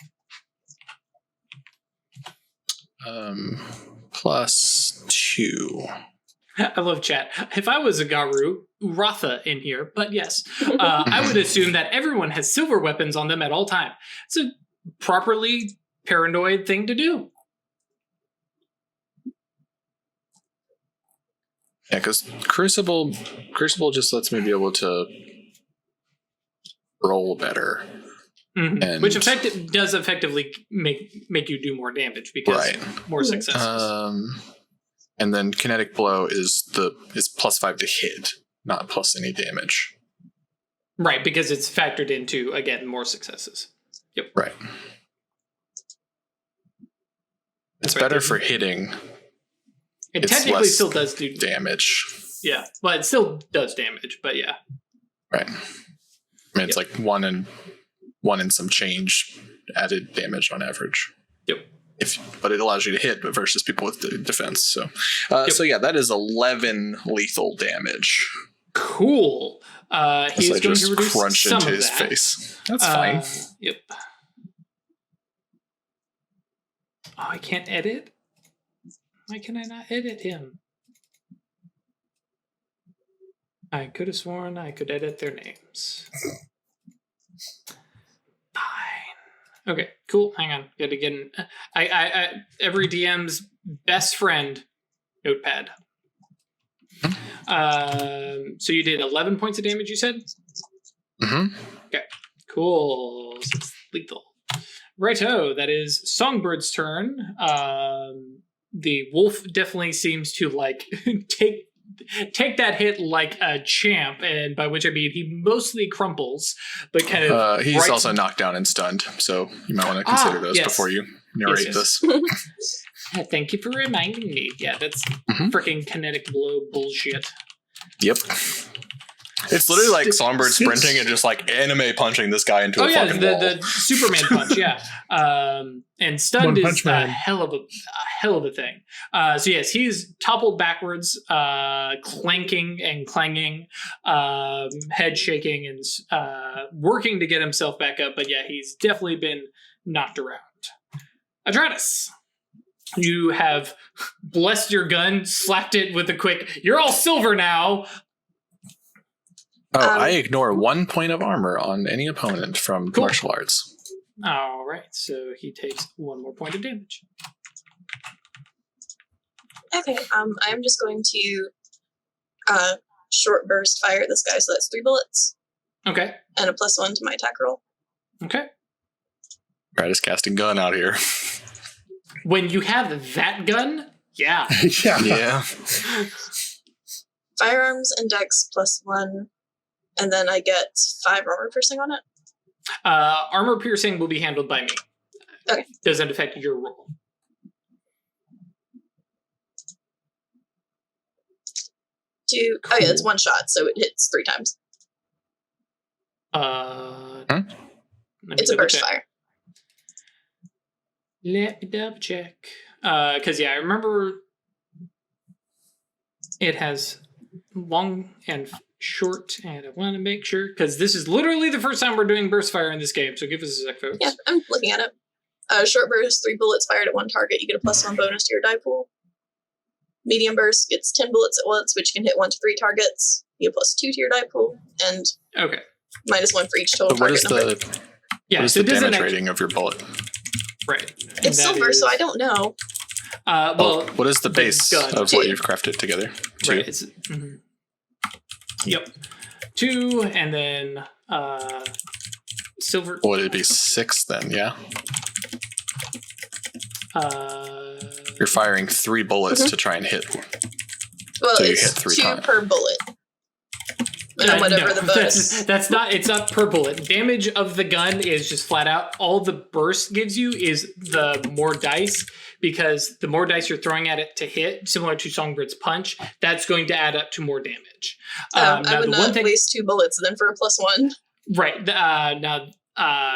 Plus 2. I love chat. If I was a Garu, Uratha in here, but yes, I would assume that everyone has silver weapons on them at all time. It's a properly paranoid thing to do. Yeah, because Crucible just lets me be able to roll better. Mm-hmm. And which does effectively make you do more damage because more successes. And then kinetic blow is +5 to hit, not plus any damage. Right, because it's factored into, again, more successes. Yep. Right. It's better for hitting. It technically still does do damage. Yeah, well, it still does damage, but yeah. Right. I mean, it's like one and some change added damage on average. Yep. but it allows you to hit versus people with the defense. So, so yeah, that is 11 lethal damage. Cool. He is going to reduce crunch some into of his that. face. That's fine. Yep. Oh, I can't edit? Why can I not edit him? I could have sworn I could edit their names. Fine. Okay, cool. Hang on. Gotta get in. I every DM's best friend notepad. So you did 11 points of damage, you said? Mm-hmm. Okay, cool. So it's lethal. Righto, that is Songbird's turn. The wolf definitely seems to like take that hit like a champ, and by which I mean he mostly crumples, but kind of he's also knocked down and stunned, so you might want to consider those before you narrate this. Thank you for reminding me. Yeah, that's freaking kinetic blow bullshit. Yep. It's literally like Songbird sprinting and just like anime punching this guy into a fucking wall. The Superman punch, yeah. And stunned is a hell of a thing. So yes, he's toppled backwards, clanking and clanging, head shaking and working to get himself back up. But yeah, he's definitely been knocked around. Adratus, you have blessed your gun, slapped it with a quick, you're all silver now. Oh, I ignore 1 point of armor on any opponent from martial arts. All right, so he takes 1 more point of damage. Okay, I'm just going to short burst fire this guy, so that's 3 bullets. Okay. And a +1 to my attack roll. Okay. Right, is casting gun out here. When you have that gun, yeah. Yeah. Firearms and dex +1. And then I get 5 armor piercing on it? Armor piercing will be handled by me. Okay. Doesn't affect your roll. Cool. Oh yeah, it's 1 shot, so it hits 3 times. It's a burst fire. Let me double check. Because yeah, I remember it has long and short, and I want to make sure, because this is literally the first time we're doing burst fire in this game, so give us a sec, folks. Yeah, I'm looking at it. Short burst, 3 bullets fired at 1 target. You get a +1 bonus to your die pool. Medium burst gets 10 bullets at once, which can hit 1 to 3 targets. You get +2 to your die pool, and okay, -1 for each total target number. What is the damage rating of your bullet? Right. It's silver, so I don't know. Well, what is the base of what you've crafted together? 2? Right. It's, Yep. 2, and then silver. Would it be 6 then? Yeah. You're firing 3 bullets to try and hit. Well, so it's you hit 3 2 times. per bullet. And whatever the bonus. That's not. It's not per bullet. Damage of the gun is just flat out. All the burst gives you is the more dice, because the more dice you're throwing at it to hit, similar to Songbird's punch, that's going to add up to more damage. I would not waste 2 bullets then for a +1. Right. Now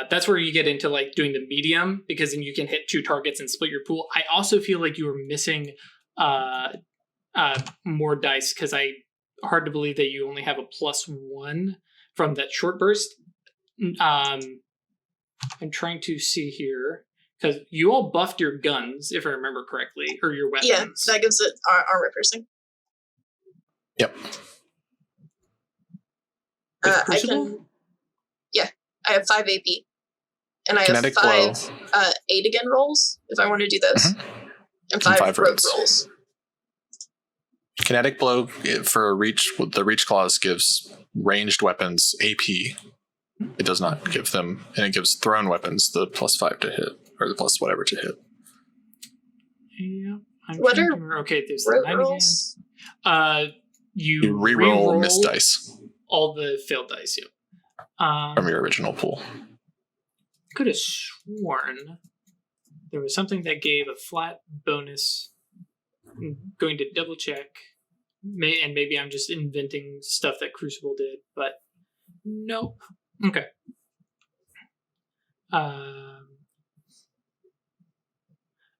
that's where you get into like doing the medium, because then you can hit 2 targets and split your pool. I also feel like you were missing more dice, because hard to believe that you only have a +1 from that short burst. I'm trying to see here, because you all buffed your guns, if I remember correctly, or your weapons. Yeah, that gives it armor piercing. Yep. I have 5 AP. And I Kinetic have 5 aid again rolls, if I want to do those. And 5 rogue rolls. Kinetic blow for a reach. The reach clause gives ranged weapons AP. It does not give them, and it gives thrown weapons the +5 to hit, or the plus whatever to hit. Yeah. What are okay? There's rogue 9 rolls? again. You re-roll miss dice. All the failed dice. Yep. From your original pool. Could have sworn there was something that gave a flat bonus. I'm going to double check, and maybe I'm just inventing stuff that Crucible did, but nope. Okay.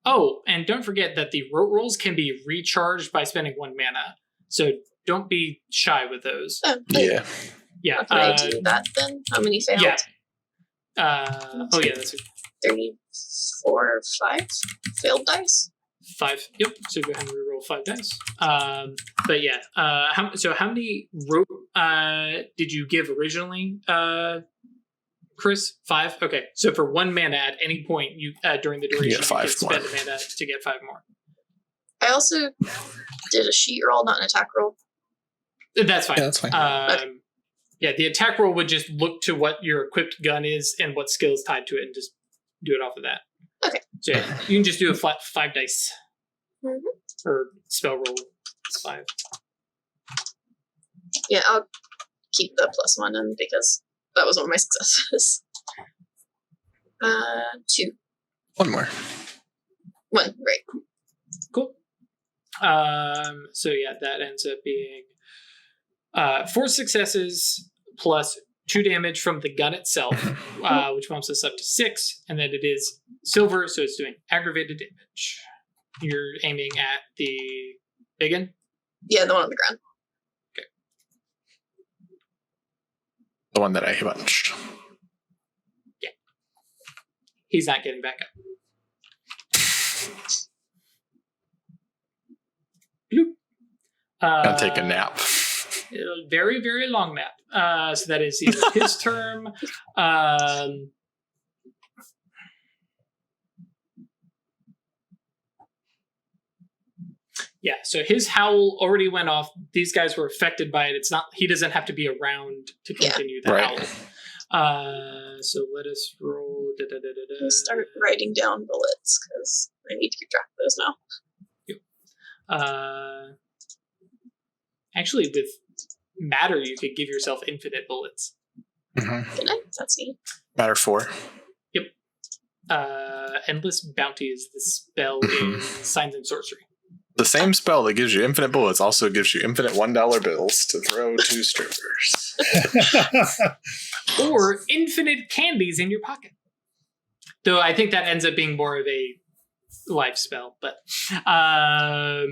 Oh, and don't forget that the rote rolls can be recharged by spending 1 mana. So don't be shy with those. Oh, Yeah. Yeah. How can I do that then? How many failed? Yeah. That's 34 or 5 failed dice. 5. Yep. So go ahead and reroll 5 dice. But yeah. How many rote did you give originally, Chris? 5. Okay. So for 1 mana at any point you during the duration, you can spend a mana to get 5 more. I also did a sheet roll, not an attack roll. That's fine. Yeah, that's fine. Okay. Yeah, the attack roll would just look to what your equipped gun is and what skill is tied to it, and just do it off of that. Okay. So yeah, you can just do a flat 5 dice. Mm-hmm. Or spell roll 5. Yeah, I'll keep the +1 in because that was one of my successes. 2. 1 more. 1, right. Cool. So yeah, that ends up being 4 successes plus 2 damage from the gun itself, which bumps us up to 6, and then it is silver, so it's doing aggravated damage. You're aiming at the big one? Yeah, the one on the ground. Okay. The one that I punched. Yeah. He's not getting back up. Bloop. I'll take a nap. A very, very long nap. So that is his term. Yeah, so his howl already went off. These guys were affected by it. It's not, he doesn't have to be around to continue the howl. So let us roll. I'll start writing down bullets because I need to keep track of those now. Actually, with Matter, you could give yourself infinite bullets. Mm-hmm. Good night. That's neat. Matter 4. Yep. Endless Bounty is the spell in Signs and Sorcery. The same spell that gives you infinite bullets also gives you infinite $1 bills to throw to strippers. Or infinite candies in your pocket. Though I think that ends up being more of a life spell. But I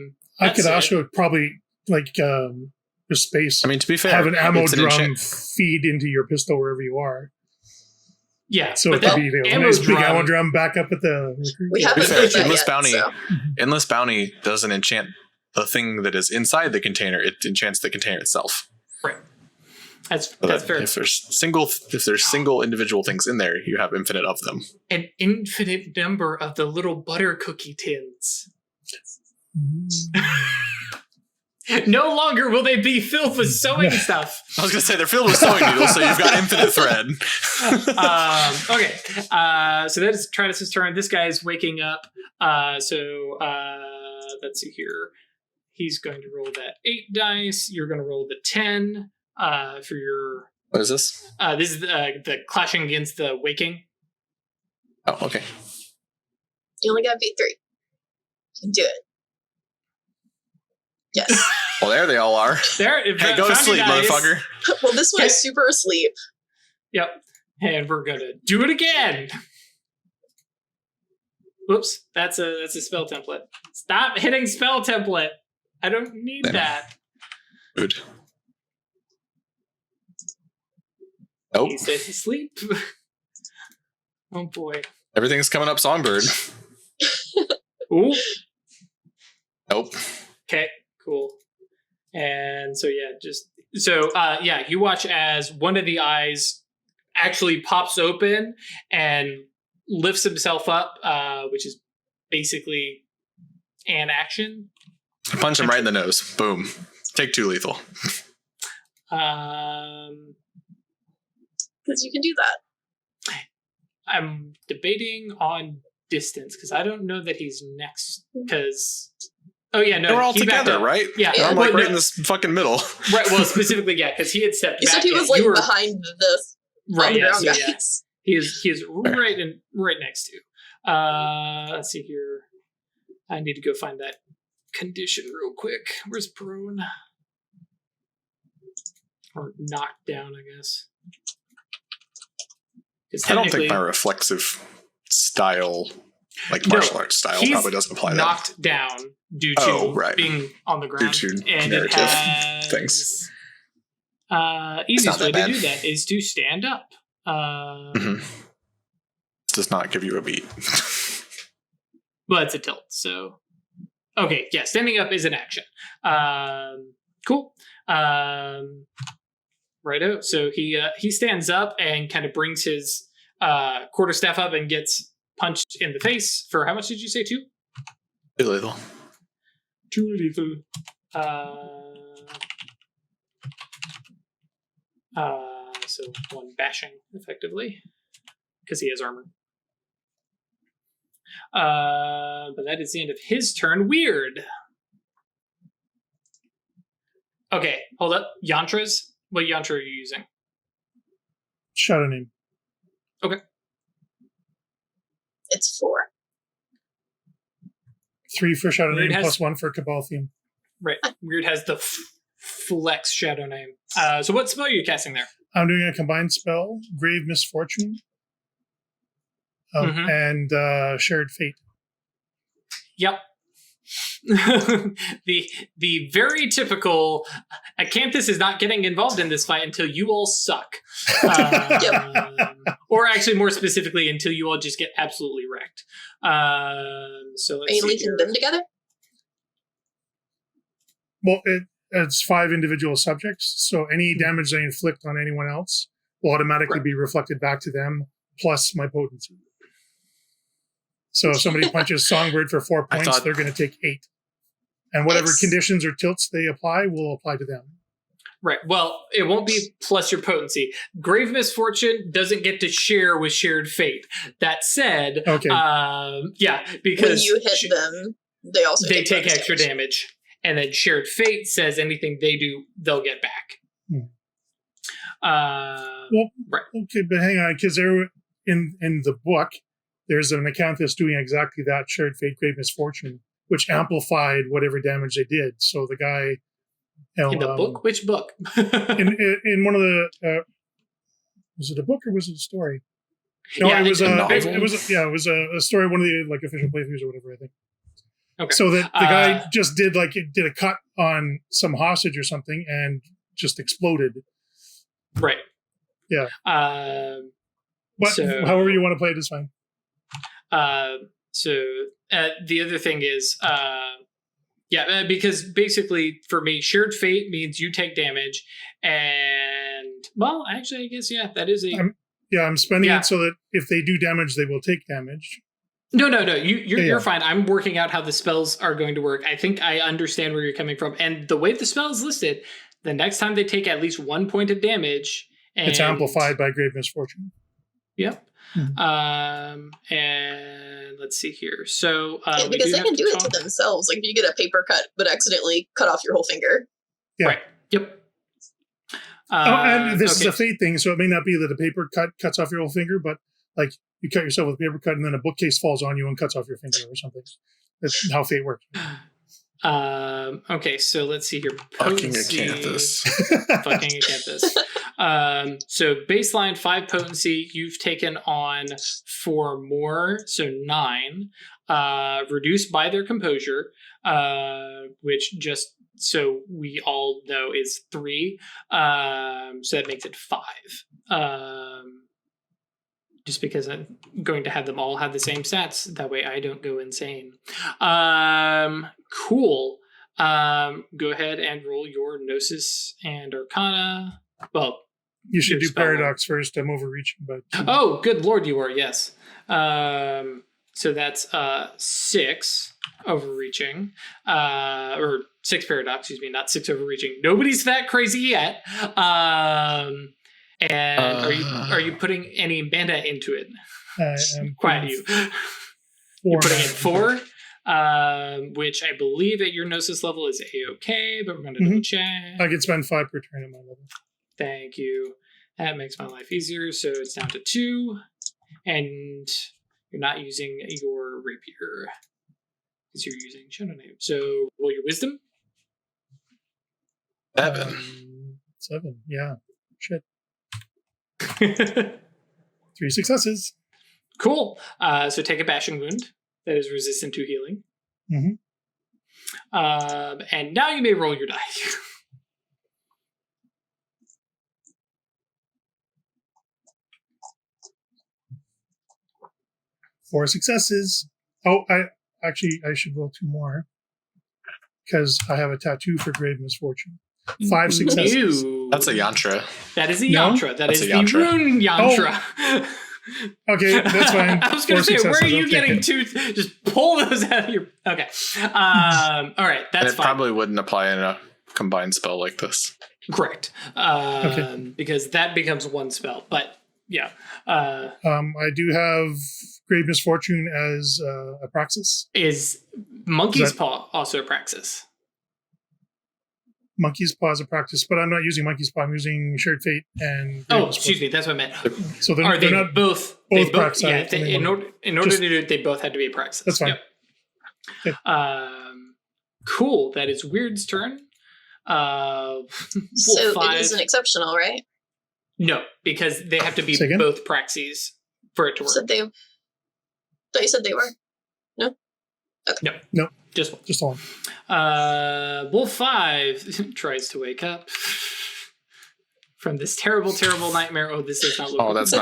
could also probably your space. I mean, to be fair, have an ammo drum feed into your pistol wherever you are. Yeah, so it could be a nice big ammo drum back up at the. We haven't heard that Endless yet, Bounty. so. Endless Bounty doesn't enchant the thing that is inside the container; it enchants the container itself. Right. That's fair. If there's single individual things in there, you have infinite of them. An infinite number of the little butter cookie tins. No longer will they be filled with sewing stuff. I was going to say they're filled with sewing needles, so you've got infinite thread. Okay. So that is Travis' turn. This guy is waking up. Let's see here. He's going to roll that 8 dice. You're going to roll the 10 for your... What is this? This is the clashing against the waking. Oh, okay. You only got to beat 3. You can do it. Yes. Well, there they all are. There. Hey, go to sleep, motherfucker. Well, this one is super asleep. Yep. And we're gonna do it again. Whoops. That's a spell template. Stop hitting spell template. I don't need that. Good. Nope. He stays asleep. Oh boy. Everything's coming up Songbird. Ooh. Nope. Okay. Cool. And so you watch as one of the eyes actually pops open and lifts himself up, which is basically an action. Punch him right in the nose. Boom. Take 2 lethal. Because you can do that. I'm debating on distance because I don't know that he's next. Because we're all together, right? Yeah, I'm right in this fucking middle. Right. Well, specifically, yeah, because he had stepped You back. said he was behind the right. Yeah, underground so, guys. He is right next to. Let's see here. I need to go find that condition real quick. Where's prone? Or knocked down, I guess. I don't think my reflexive style like martial arts style probably doesn't apply. Knocked down due to being on the ground. Due to and narrative it has, things. Easiest way to do that is to stand up. Does not give you a beat. Well, it's a tilt, so okay, yeah, standing up is an action. Cool. Righto. So he stands up and kind of brings his quarterstaff up and gets punched in the face for how much did you say? 2? 2 lethal. 2 lethal. So 1 bashing effectively because he has armor. But that is the end of his turn. Weird. Okay, hold up. Yantras. What yantra are you using? Shadow name. Okay. It's 4. 3 for shadow name plus 1 for cabal theme. Right. Weird has the flex shadow name. So what spell are you casting there? I'm doing a combined spell, Grave Misfortune, and Shared Fate. Yep. the very typical Acanthus is not getting involved in this fight until you all suck. Or actually more specifically until you all just get absolutely wrecked. So let's Are you linking them together? Well, it's 5 individual subjects, so any damage they inflict on anyone else will automatically be reflected back to them, plus my potency. So if somebody punches Songbird for 4 points, they're going to take 8. And whatever conditions or tilts they apply will apply to them. Right. Well, it won't be plus your potency. Grave Misfortune doesn't get to share with Shared Fate. That said, because when you hit them, they take extra damage. And then Shared Fate says anything they do, they'll get back. Okay, but hang on, because there in the book, there's an Acanthus doing exactly that, Shared Fate, Grave Misfortune, which amplified whatever damage they did. So the guy... in the book? Which book? in one of the... was it a book or was it a story? No, yeah, it was a story, one of the official playthroughs or whatever, I think. Okay. So that the guy just did a cut on some hostage or something and just exploded. Right. Yeah. But however you want to play it is fine. So the other thing is, because basically for me, Shared Fate means you take damage, and well, actually, I guess that is a. I'm spending it so that if they do damage, they will take damage. No. You're fine. I'm working out how the spells are going to work. I think I understand where you're coming from, and the way the spell is listed, the next time they take at least 1 point of damage, it's amplified by Grave Misfortune. Yep. And let's see here. So because they can do it to themselves. Like if you get a paper cut but accidentally cut off your whole finger. Yeah. Right. Yep. And this is a fate thing, so it may not be that a paper cut cuts off your whole finger, but like you cut yourself with a paper cut and then a bookcase falls on you and cuts off your finger or something. That's how fate works. Okay, so let's see here. Fucking Acanthus. Fucking Acanthus. So baseline 5 potency, you've taken on 4 more, so 9. Reduced by their composure, which just so we all know is 3. So that makes it 5. Just because I'm going to have them all have the same stats. That way I don't go insane. Cool. Go ahead and roll your Gnosis and Arcana. Well, you should do Paradox first. I'm overreaching, but oh, good lord, you are, yes. So that's 6 overreaching. Or 6 Paradox, excuse me, not 6 overreaching. Nobody's that crazy yet. And are you putting any mana into it? Quiet you. You're putting in 4, which I believe at your Gnosis level is A-okay, but we're going to double check. I can spend 5 per turn at my level. Thank you. That makes my life easier. So it's down to 2, and you're not using your rapier because you're using Shadow Name. So roll your Wisdom. 7. Yeah. Shit. 3 successes. Cool. So take a bashing wound. that is resistant to healing. Mm-hmm. And now you may roll your die. 4 successes. Oh, I should roll 2 more because I have a tattoo for grave misfortune. 5 successes. That's a yantra. That is a yantra. That is the rune yantra. Oh. Okay, that's fine. I was going to say, where are you getting to? Just pull those out of your... Okay. All right, that's fine. It probably wouldn't apply in a combined spell like this. Correct. Because that becomes one spell. But, yeah. I do have grave misfortune as a praxis. Is Monkey's Paw also a praxis? Monkey's Paw is a practice, but I'm not using Monkey's Paw. I'm using Shared Fate and... Oh, excuse me. That's what I meant. So they're not both praxis. Yeah, in order to do it, they both had to be a praxis. That's fine. Yep. Okay. Cool. That is Weird's turn. So it isn't exceptional, right? No, because they have to be both praxis for it to work. You said they were? No? Okay. No. Just one. Just one. Wolf 5 tries to wake up from this terrible, terrible nightmare. Oh, this is not looking that's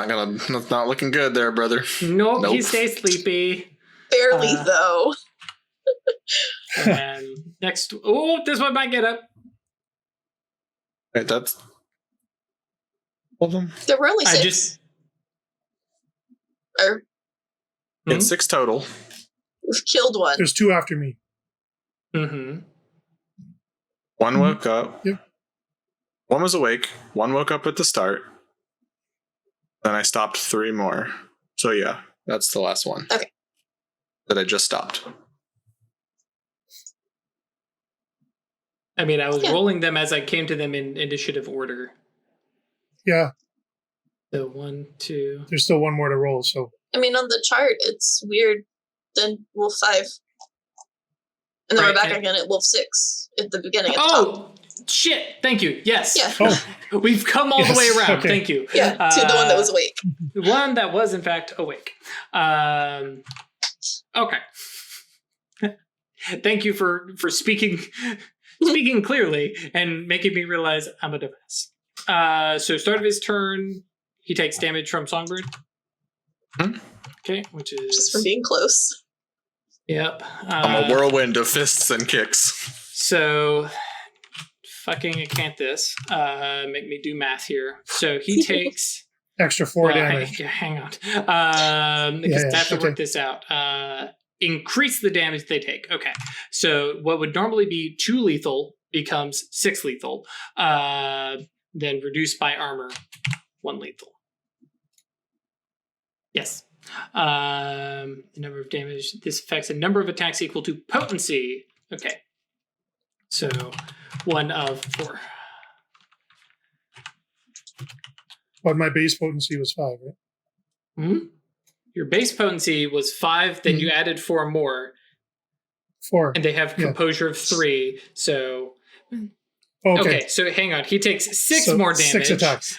not looking good there, brother. Nope. He stays sleepy. Barely, though. And next... Oh, this one might get up. Wait, that's... Hold on. There were only 6. It's 6 total. We've killed one. There's 2 after me. Mm-hmm. One woke up. Yep. One was awake. One woke up at the start. Then I stopped 3 more. So yeah, that's the last one. Okay. That I just stopped. I mean, I was rolling them as I came to them in initiative order. Yeah. So 1, 2... There's still 1 more to roll, so... I mean, on the chart, it's weird. Then Wolf 5. And then we're back again at Wolf 6 at the beginning. Shit! Thank you. Yes. Yeah. Oh. We've come all the way around. Okay. Thank you. Yeah, to the one that was awake. The one that was, in fact, awake. Okay. Thank you for speaking clearly and making me realize I'm a dumbass. So start of his turn, he takes damage from Songbird. Okay, which is... Just from being close. Yep. I'm a whirlwind of fists and kicks. So, fucking Acanthus, make me do math here. So he takes... Extra 4 damage. Hang on. Because I have to work this out. Increase the damage they take. Okay. So what would normally be 2 lethal becomes 6 lethal. Then reduced by armor, 1 lethal. Yes. The number of damage. This affects a number of attacks equal to potency. Okay. So 1 of 4. But my base potency was 5, right? Hmm? Your base potency was 5, then you added 4 more. 4. And they have composure of 3, so... Okay, so hang on. He takes 6 more damage. 6 attacks.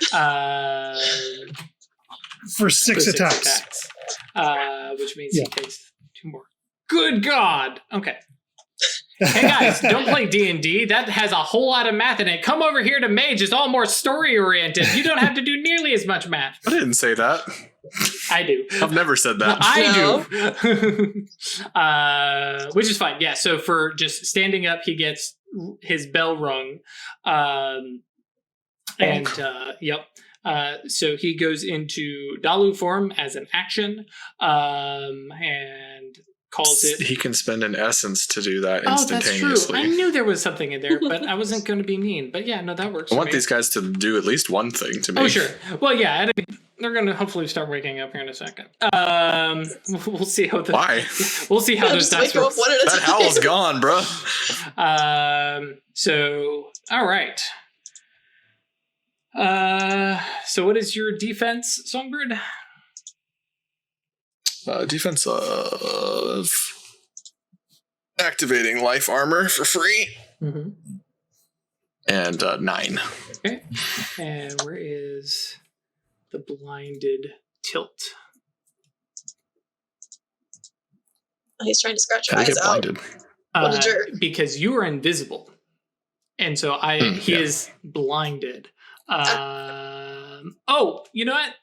For 6 attacks. Which means he takes 2 more. Good God! Okay. Hey guys, don't play D&D. That has a whole lot of math in it. Come over here to Mage. It's all more story-oriented. You don't have to do nearly as much math. I didn't say that. I do. I've never said that. I do. Which is fine. Yeah, so for just standing up, he gets his bell rung. So he goes into Dalu form as an action and calls it... He can spend an essence to do that instantaneously. That's true. I knew there was something in there, but I wasn't going to be mean. But yeah, no, that works. I want these guys to do at least one thing to me. Oh, sure. well, yeah, they're going to hopefully start waking up here in a second. We'll see how the... Why? We'll see how those dice work. That howl's gone, bro. So, all right. So what is your defense, Songbird? Defense of activating life armor for free. Mm-hmm. And 9. Okay. And where is the blinded tilt? He's trying to scratch your How do you eyes get out. blinded? What a jerk. Because you are invisible. And so he is blinded. Oh, you know what?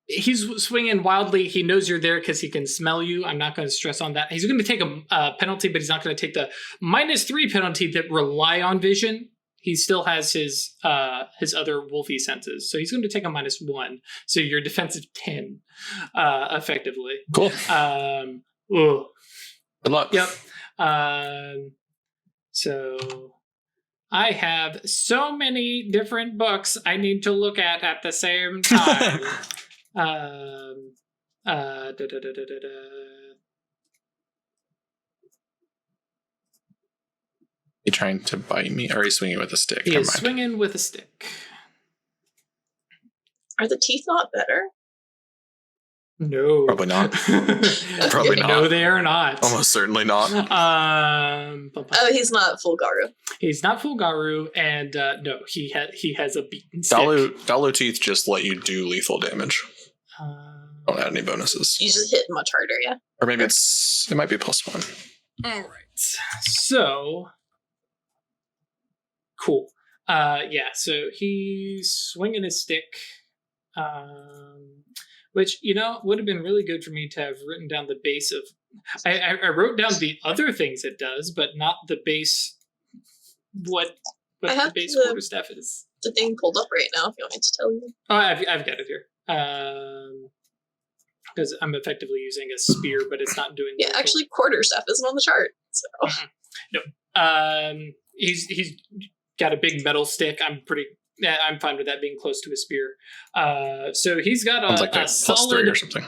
He's swinging wildly. He knows you're there because he can smell you. I'm not going to stress on that. He's going to take a penalty, but he's not going to take the -3 penalty that rely on vision. He still has his other wolfy senses. So he's going to take a -1. So you're defensive 10, effectively. Cool. Good luck. Yep. So I have so many different books I need to look at the same time. He trying to bite me, or he's swinging with a stick? He is swinging with a stick. Are the teeth not better? No. Probably not. Probably not. No, they are not. Almost certainly not. He's not full Garu. He's not full Garu, and no, he has a beaten stick. Dalu teeth just let you do lethal damage. Don't add any bonuses. You just hit much harder, yeah. Or maybe it might be +1. All right. So cool. So he's swinging his stick. Which, would have been really good for me to have written down the base of... I wrote down the other things it does, but not the base... What the base quarterstaff is. The thing pulled up right now, if you want me to tell you. Oh, I've got it here. Because I'm effectively using a spear, but it's not doing... Yeah, actually, quarterstaff isn't on the chart, so... No. He's got a big metal stick. I'm fine with that being close to a spear. So he's got a solid +3 or something.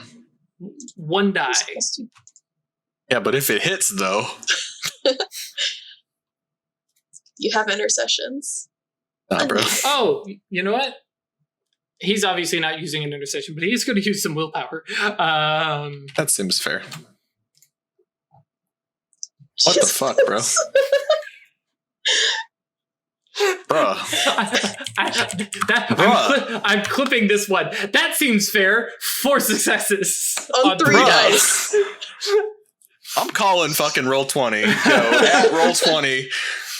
1 die. Yeah, but if it hits, though... You have intercessions. Nah, bro. Oh, you know what? He's obviously not using an intercession, but he is going to use some willpower. That seems fair. What the fuck, bro? I'm clipping this one. That seems fair. 4 successes on 3 dice. I'm calling fucking Roll20. Yo, at Roll20,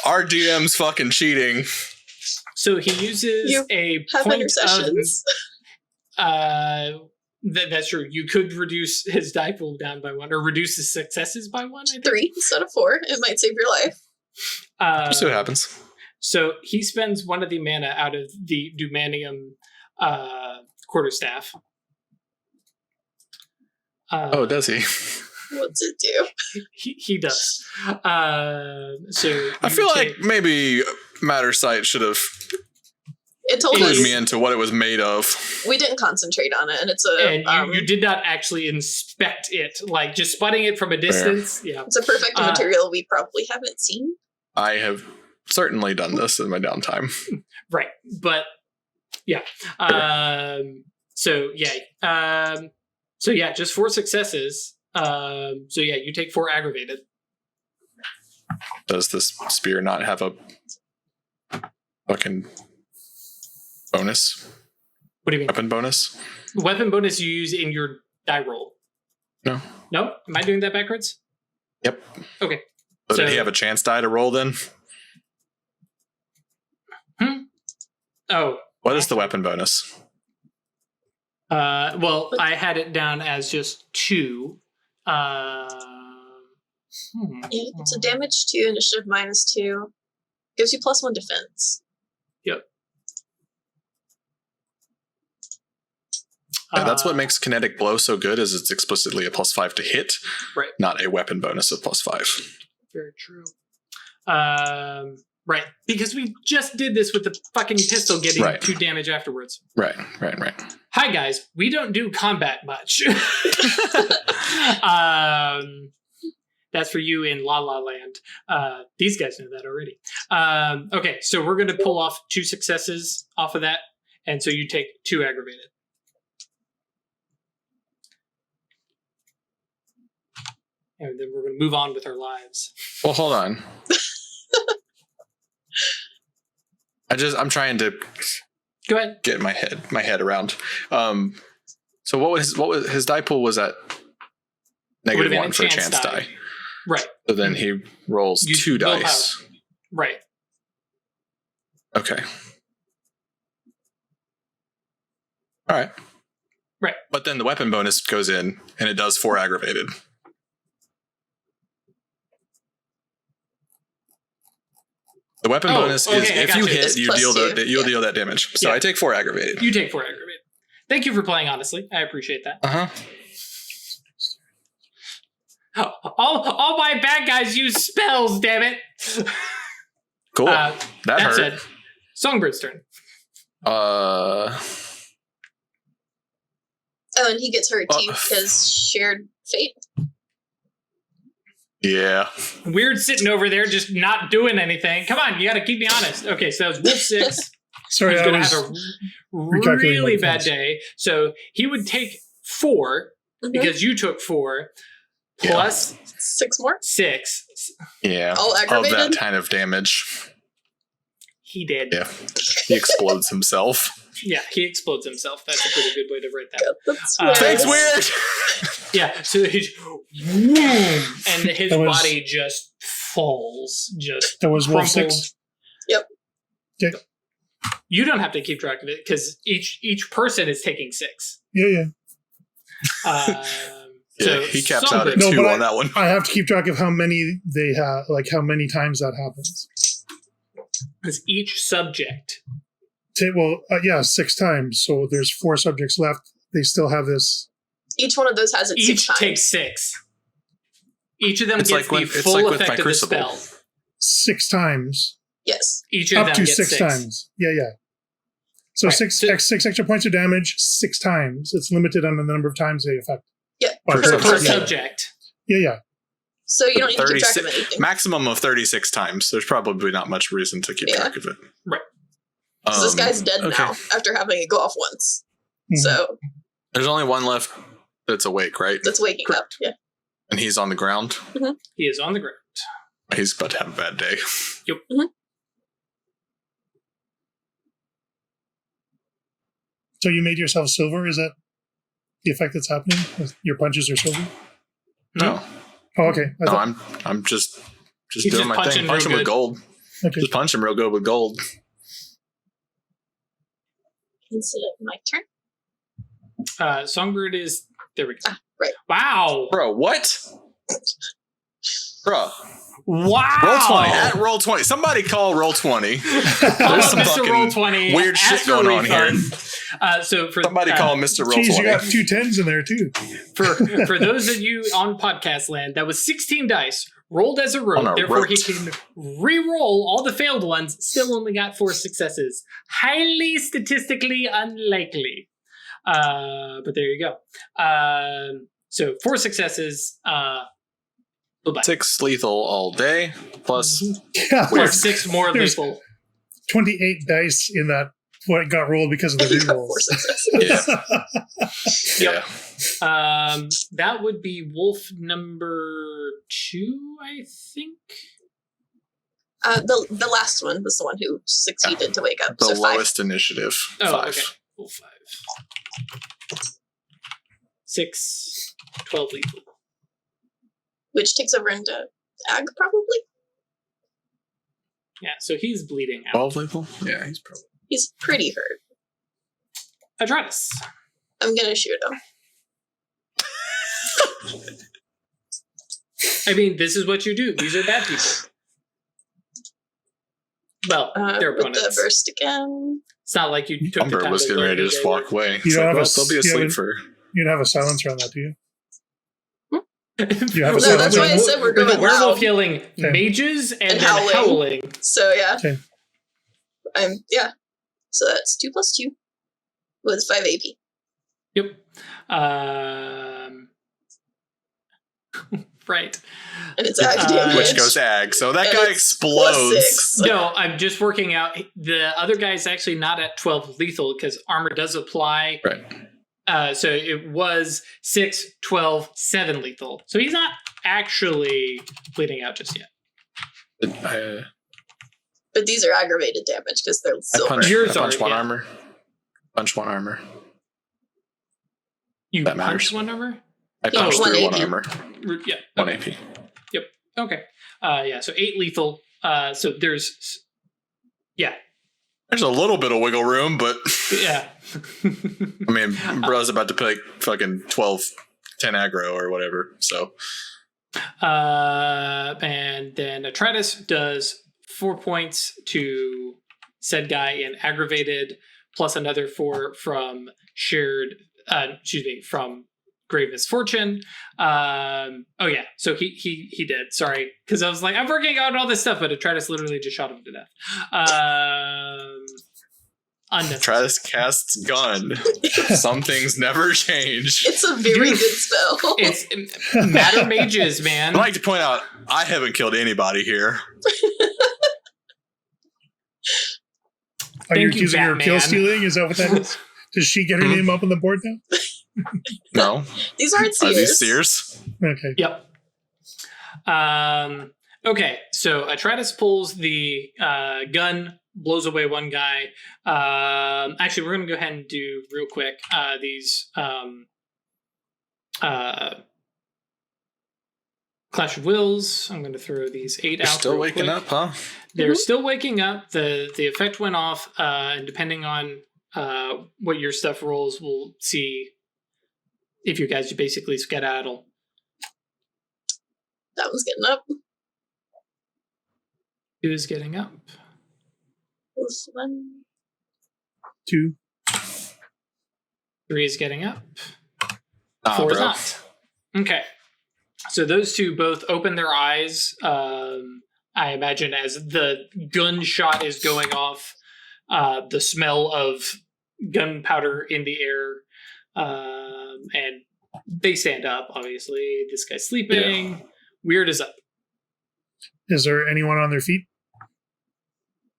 our DM's fucking cheating. So he uses a point intercessions. That's true. You could reduce his die pool down by 1, or reduce his successes by 1. I think. 3 instead of 4. It might save your life. We'll see what happens. So he spends 1 of the mana out of the Dumanium quarterstaff. Does he? What's it do? He does. So I feel like maybe Mattersight should have clued me into what it was made of. We didn't concentrate on it, and it's you did not actually inspect it, like just spotting it from a distance. Fair. Yeah, it's a perfect material we probably haven't seen. I have certainly done this in my downtime. Right, but yeah. So just 4 successes. You take 4 aggravated. Does this spear not have a fucking bonus? What do you mean? Weapon bonus? Weapon bonus you use in your die roll. No. No? Am I doing that backwards? Yep. Okay. So did he have a chance die to roll then? Oh. What is the weapon bonus? Well, I had it down as just 2. It's a damage 2, initiative -2. Gives you +1 defense. Yep. That's what makes kinetic blow so good, is it's explicitly a +5 to hit, right? Not a weapon bonus of +5. Very true. Right, because we just did this with the fucking pistol getting 2 damage afterwards. Right. Hi guys, we don't do combat much. That's for you in La La Land. These guys know that already. Okay, so we're going to pull off 2 successes off of that, and so you take 2 aggravated. And then we're going to move on with our lives. Well, hold on. I'm trying to go ahead. Get my head around. So what was his die pool was at -1 for a chance die. Right. So then he rolls 2 dice. Right. Okay. All right. Right. But then the weapon bonus goes in, and it does 4 aggravated. The weapon bonus is if you hit, you deal deal that damage. So I take 4 aggravated. You take 4 aggravated. Thank you for playing honestly. I appreciate that. All my bad guys use spells, damn it. Cool. That hurt. It. Songbird's turn. Oh, and he gets hurt too because shared fate. Yeah. Weird sitting over there just not doing anything. Come on, you gotta keep me honest. Okay, so that was Wolf 6. Sorry, he's gonna have a really bad day. So he would take 4 because you took 4 plus 6 more. 6. Yeah. All aggravated? Of that kind of damage. He did. Yeah. He explodes himself. Yeah, he explodes himself. That's a pretty good way to write that. That's weird. Yeah, so he's and his body just falls. Just that was Wolf 6. Yep. Okay. You don't have to keep track of it because each person is taking 6. Yeah. So he caps out at 2 on that one. I have to keep track of how many they have, like how many times that happens. Because each subject. 6 times. So there's 4 subjects left. They still have this. Each one of those has it 6 times. Each takes 6. Each of them gets the full effect of the spell. 6 times. Yes. Each of up them to gets 6 times. Yeah. So right. 6 extra points of damage 6 times. It's limited on the number of times they affect. Yeah. Per subject. Yeah. So you don't need to keep track of anything. Maximum of 36 times. There's probably not much reason to keep track of it. Right. So this guy's dead now after having it go off once. Mm-hmm. So there's only one left that's awake, right? That's waking up. Yeah. And he's on the ground. Mm-hmm. He is on the ground. He's about to have a bad day. Yep. Mm-hmm. So you made yourself silver? Is that the effect that's happening? Your punches are silver? No. Oh, okay. I'm just doing my thing. Punch him with gold. Okay. Just punch him real good with gold. Is it my turn? Songbird is... There we go. Right. Wow. Bro, what? Bro. Wow. Roll 20. At roll 20. Somebody call roll 20. There's some Mr. Roll 20. Weird shit going on here. So for somebody call Mr. Roll 20. You got 2 10s in there too. For those of you on podcast land, that was 16 dice rolled as a rote. Therefore, he can re-roll all the failed ones. Still only got 4 successes. Highly statistically unlikely. But there you go. So 4 successes. Bye-bye. 6 lethal all day, plus plus 6 more lethal. 28 dice in that what got rolled because of the rerolls. Yeah. That would be wolf number 2, I think. The last one was the one who succeeded to wake up. The so lowest initiative. 5. Okay. Wolf 5. 6, 12 lethal. Which takes over into Ag, probably. Yeah, so he's bleeding out. 12 lethal? Yeah, he's pretty hurt. Adratus. I'm gonna shoot him. I mean, this is what you do. These are bad people. Well, they're opponents. With the burst again. It's not like you took Umber the time was to getting learn ready to who just they walk were. away. You don't have they'll be asleep for... You don't have a silencer on that, do you? You have no, that's why I said we're going with a werewolf loud. Yelling mages and then howling. So yeah. Okay. So that's 2 + 2 with 5 AP. Yep. Right. And it's Ag damage. Which goes Ag. So that guy explodes. No, I'm just working out. The other guy's actually not at 12 lethal because armor does apply. Right. So it was 6, 12, 7 lethal. So he's not actually bleeding out just yet. But these are aggravated damage because they're silver. I punch 1 armor. Punch 1 armor. You that punch matters. 1 armor? I punched through 1 AP. armor. Yeah. 1 AP. Yep. Okay. Yeah. So 8 lethal. So there's. Yeah. There's a little bit of wiggle room, but yeah. I mean, bro's about to pick fucking 12, 10 aggro or whatever. So. And then Atratus does 4 points to said guy in aggravated, plus another 4 from from grave misfortune. Oh yeah, so he did. Sorry, because I was like, I'm working on all this stuff, but Atratus literally just shot him to death. Atratus casts gun. Some things never change. It's a very good spell. It's matter mages, man. I'd like to point out, I haven't killed anybody here. Are you accusing her of kill stealing? Is that what that is? Does she get her name up on the board now? No. These aren't seers. Are these seers? Okay. Yep. Okay, so Atratus pulls the gun, blows away one guy. Actually, we're going to go ahead and do real quick these Clash of Wills. I'm going to throw these 8 out. Still waking up, huh? They're still waking up. The effect went off, and depending on what your stuff rolls, we'll see if you guys basically skedaddle. That one's getting up. Who's getting up? This one. 2. 3 is getting up. 4 is not. Okay. So those two both open their eyes, I imagine, as the gunshot is going off, the smell of gunpowder in the air, and they stand up, obviously. This guy's sleeping. Yeah. Weird is up. Is there anyone on their feet?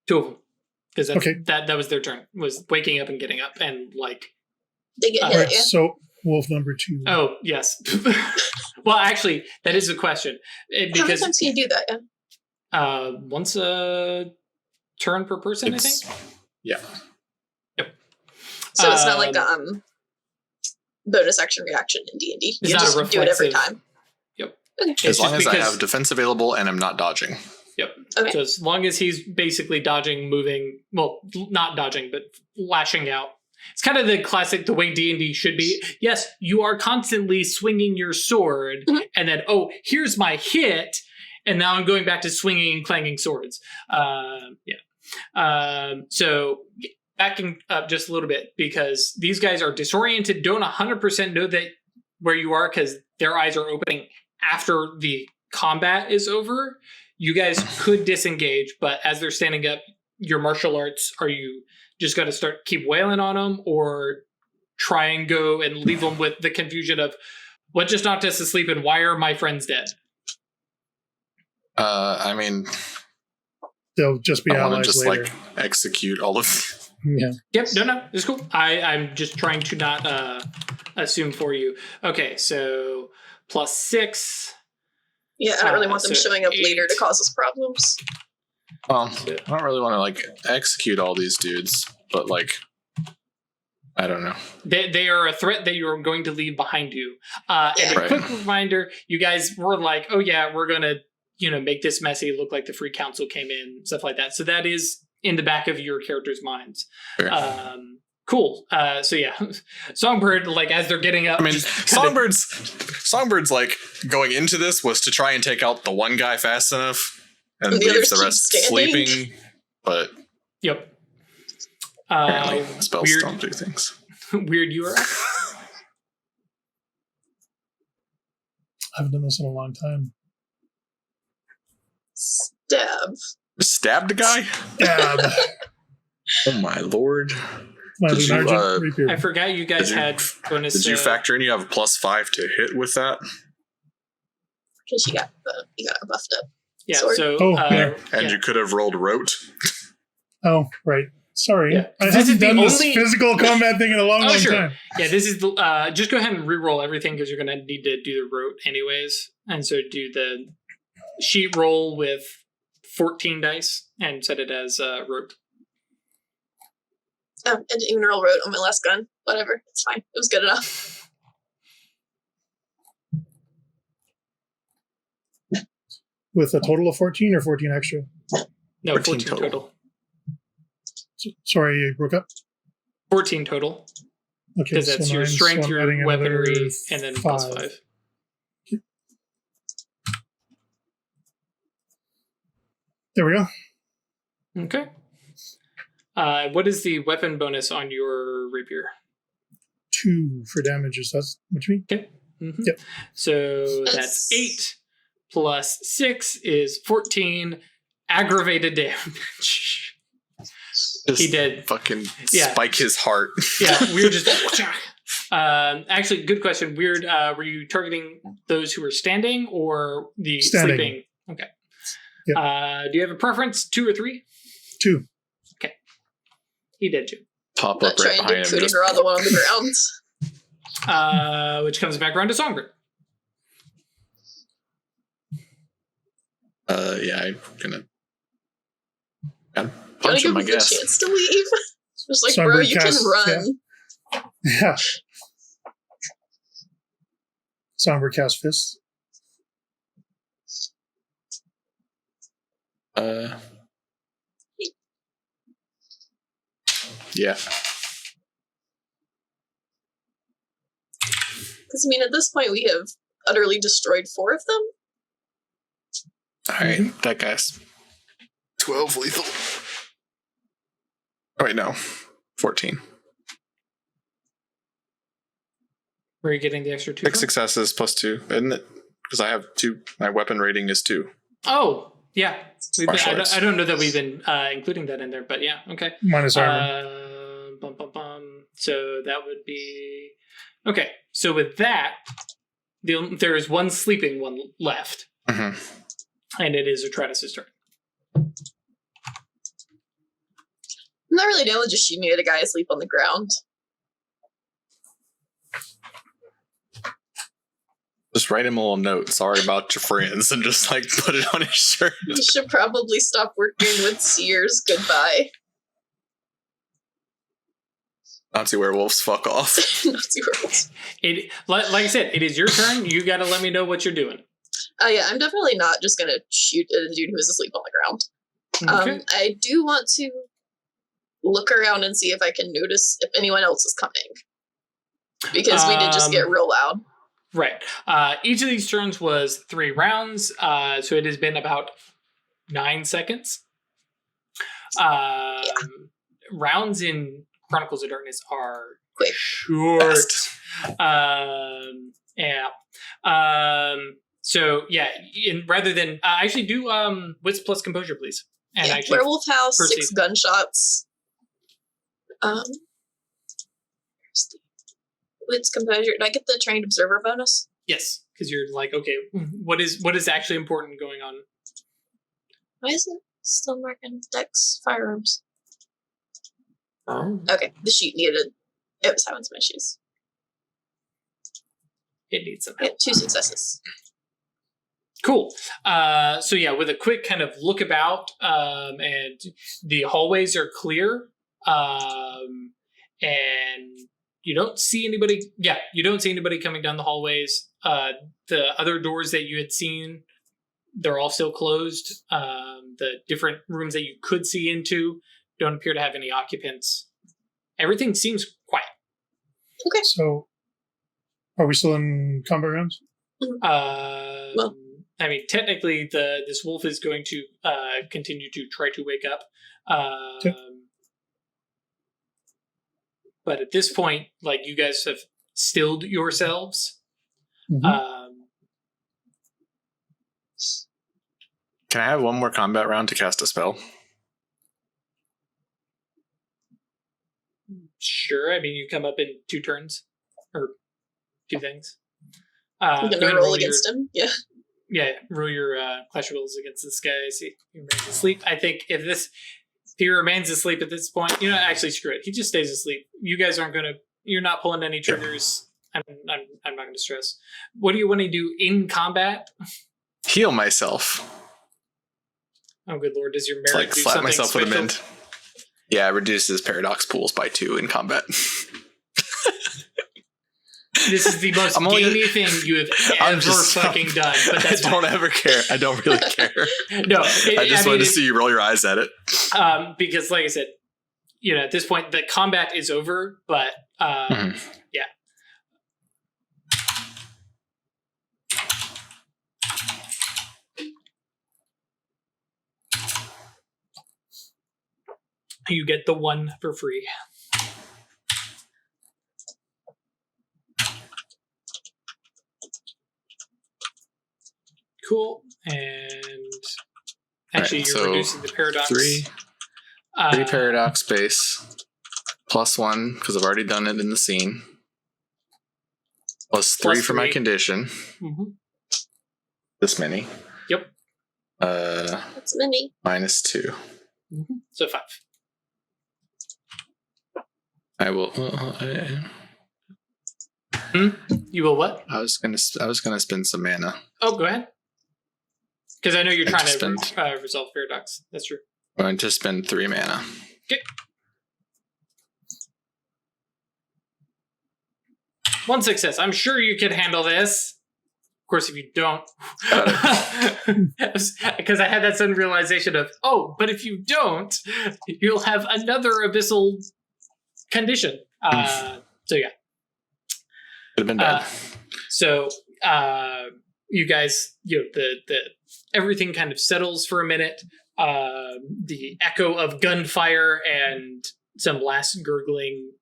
2 of them. Because that was their turn, was waking up and getting up, and like... They get hit, yeah. So, wolf number 2. Oh, yes. Well, actually, that is a question. Because, how many times can you do that, yeah? Once a turn per person, I think? Yeah. Yep. So it's not like a bonus action reaction in D&D. You just do it every time. Yep. Okay. As long as I have defense available and I'm not dodging. Yep. Okay. So as long as he's basically dodging, moving, well, not dodging, but lashing out. It's kind of the classic, the way D&D should be. Yes, you are constantly swinging your sword, and then, oh, here's my hit, and now I'm going back to swinging and clanging swords. So backing up just a little bit, because these guys are disoriented, don't 100% know that where you are, because their eyes are opening after the combat is over. You guys could disengage, but as they're standing up, your martial arts, are you just got to keep wailing on them, or try and go and leave them with the confusion of what just knocked us asleep and why are my friends dead? I mean, they'll just be allies just later. Like execute all of. Yeah. Yep. No, it's cool. I'm just trying to not assume for you. Okay, so +6. Yeah, I don't really want them showing up 8. later to cause us problems. I don't really want to like execute all these dudes, but like, I don't know. They are a threat that you're going to leave behind you. And a quick reminder, you guys were like, oh yeah, we're going to, make this messy, look like the Free Council came in, stuff like that. So that is in the back of your characters' minds. Cool. So yeah, Songbird, like as they're getting up. I mean, Songbirds like going into this was to try and take out the one guy fast enough and leave the rest sleeping. But yep. Apparently spells don't do things. Weird you are. I haven't done this in a long time. Stabbed a guy? Stab. Oh my lord. I forgot you guys had bonus. Did you factor in you have a +5 to hit with that? Because you got buffed up. Yeah, sword. And you could have rolled rote. Oh, right. Sorry. Yeah. I haven't done this physical combat thing in a long time. Yeah, this is the just go ahead and re-roll everything, because you're going to need to do the rote anyways. And so do the sheet roll with 14 dice and set it as rote. Oh, I didn't even roll rote on my last gun. Whatever. It's fine. It was good enough. With a total of 14 or 14 extra? No, 14 total. Sorry, you broke up? 14 total. Okay, because that's your strength, your weaponry, and then plus 5. There we go. Okay. What is the weapon bonus on your rapier? 2 for damages. That's what you mean? Okay. Mm-hmm. Yep. So that's 8 plus 6 is 14 aggravated damage. He did fucking spike his heart. Yeah, we're just. Actually, good question. Weird. Were you targeting those who were standing or the sleeping? Okay. Yep. Do you have a preference, 2 or 3? 2. Okay. He did 2. Pop up right behind him. Just... the one on the ground. Which comes back around to Songbird. Yeah, I'm gonna punch him, I guess. A chance to leave. Just like, Songbird bro, you can run. Yeah. Songbird cast fists. Yeah. Because, I mean, at this point, we have utterly destroyed 4 of them. Alright, that guy's 12 lethal. Oh, wait, no. 14. Where are you getting the extra 2? 6 successes plus 2, isn't it? Because I have 2. My weapon rating is 2. Oh, yeah. I don't know that we've been including that in there, but yeah, okay. Minus armor. So that would be... Okay, so with that, there is one sleeping one left. Mm-hmm. And it is Atratus' turn. I'm not really down with just shooting at a guy asleep on the ground. Just write him a little note, sorry about your friends, and just like put it on his shirt. You should probably stop working with Seers. Goodbye. Nazi werewolves, fuck off. Nazi werewolves. Like I said, it is your turn. You got to let me know what you're doing. Yeah, I'm definitely not just going to shoot at a dude who is asleep on the ground. Okay. I do want to look around and see if I can notice if anyone else is coming. Because we did just get real loud. Right. Each of these turns was 3 rounds, so it has been about 9 seconds. Rounds in Chronicles of Darkness are quick, short. So yeah, rather than actually do wits plus composure, please. And actually, werewolf house, 6 gunshots. Wits composure. Did I get the trained observer bonus? Yes, because you're like, okay, what is actually important going on? Why is it still marking Dex firearms? Oh. Okay, the sheet needed. It was having some issues. It needs some help. 2 successes. Cool. So yeah, with a quick kind of look about, and the hallways are clear, and you don't see anybody. Yeah, you don't see anybody coming down the hallways. The other doors that you had seen, they're all still closed. The different rooms that you could see into don't appear to have any occupants. Everything seems quiet. Okay. So, are we still in combat rounds? Well, I mean, technically, this wolf is going to continue to try to wake up. Okay. But at this point, like, you guys have stilled yourselves. Mm-hmm. Can I have one more combat round to cast a spell? Sure. I mean, you come up in 2 turns. Or 2 things. I'm going to roll against him. Yeah. Yeah, roll your Clash of Wills against this guy. See, he remains asleep. I think if he remains asleep at this point, actually screw it. He just stays asleep. You guys aren't you're not pulling any triggers. I'm not going to stress. What do you want to do in combat? Heal myself. Oh, good lord! Does your merit like do slap something myself special? with a mint? Yeah, it reduces paradox pools by 2 in combat. This is the most gamey thing you have ever fucking done. But that's I don't ever care. I don't really care. No, I just wanted to see you roll your eyes at it. Because, like I said, at this point the combat is over. But yeah. You get the 1 for free. Cool. And actually, you're reducing the paradox. 3 paradox base. +1, because I've already done it in the scene. +3 for my condition. Mm-hmm. This many. Yep. That's many. -2. Mm-hmm. So 5. I will. You will what? I was gonna spend some mana. Oh, go ahead. Because I know you're trying to resolve paradox. That's true. I'm going to spend 3 mana. Okay. 1 success. I'm sure you can handle this. Of course, if you don't, because I had that sudden realization of, but if you don't, you'll have another abyssal condition. So yeah, could have been bad. So you guys, the everything kind of settles for a minute. The echo of gunfire and some last gurgling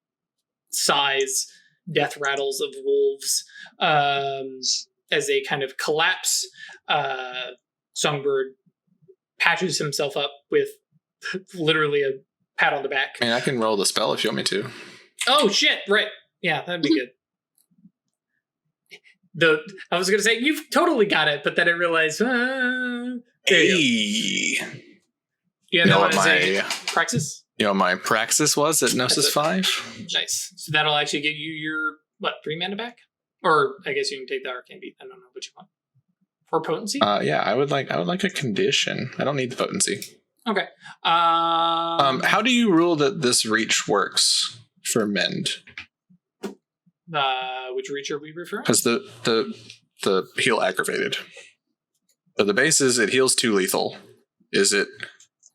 sighs, death rattles of wolves as they kind of collapse. Songbird patches himself up with literally a pat on the back. I mean, I can roll the spell if you want me to. Oh shit! Right? Yeah, that'd be good. I was gonna say you've totally got it, but then I realized. Hey. Yeah, that one is a praxis. My praxis was at Gnosis 5. Nice. So that'll actually get you your 3 mana back, or I guess you can take the arcane beat. I don't know what you want. For potency. Yeah, I would like a condition. I don't need the potency. Okay. How do you rule that this reach works for mend? Which reach are we referring? Because the heal aggravated. So the base is it heals 2 lethal. Is it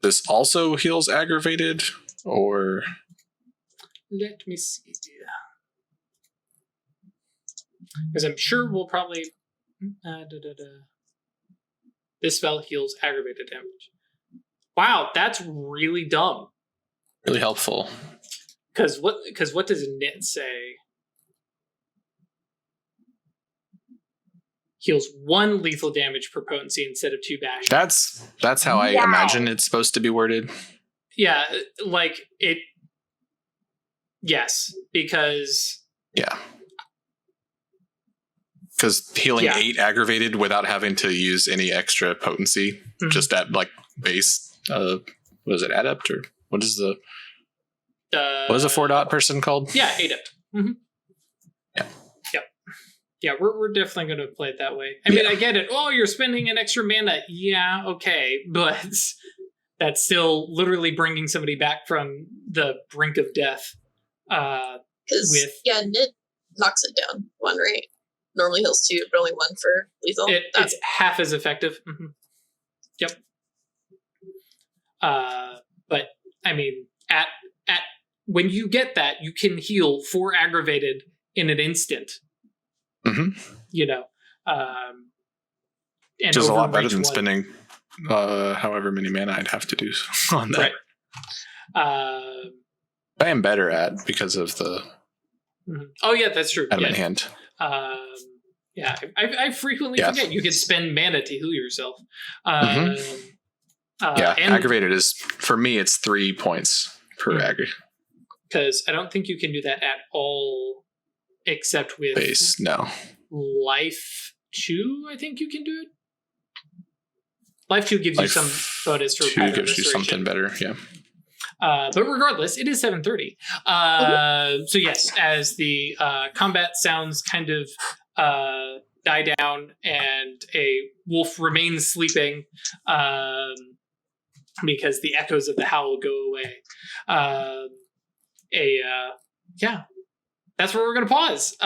this also heals aggravated, or? Let me see. Because I'm sure we'll probably. This spell heals aggravated damage. Wow, that's really dumb. Really helpful. Because what does Knit say? Heals 1 lethal damage per potency instead of 2 bash. That's how I imagine it's supposed to be worded. Yeah, like it. Yes, because. Yeah. Because healing 8 aggravated without having to use any extra potency, just at base. What is it? Adept, or what is the? What is a 4-dot person called? Yeah, adept. Mm-hmm. Yeah. Yeah, we're definitely going to play it that way. I mean, I get it. Oh, you're spending an extra mana. Yeah, okay. But that's still literally bringing somebody back from the brink of death. Nit knocks it down 1, right? Normally heals 2, but only 1 for lethal. It's half as effective. Mm-hmm. Yep. But, I mean, at when you get that, you can heal 4 aggravated in an instant. Mm-hmm. And which is a lot better than spending however many mana I'd have to do on that. Right. I am better at because of the. Oh yeah, that's true. Adamant hand. Yeah, I frequently forget you can spend mana to heal yourself. And aggravated is for me. It's 3 points per aggregate. Because I don't think you can do that at all. Except with base, no. Life 2, I think you can do it. Life 2 gives you some bonus for 2 gives you something better, yeah. But regardless, it is 7:30. So yes, as the combat sounds kind of die down and a wolf remains sleeping because the echoes of the howl go away. that's where we're going to pause.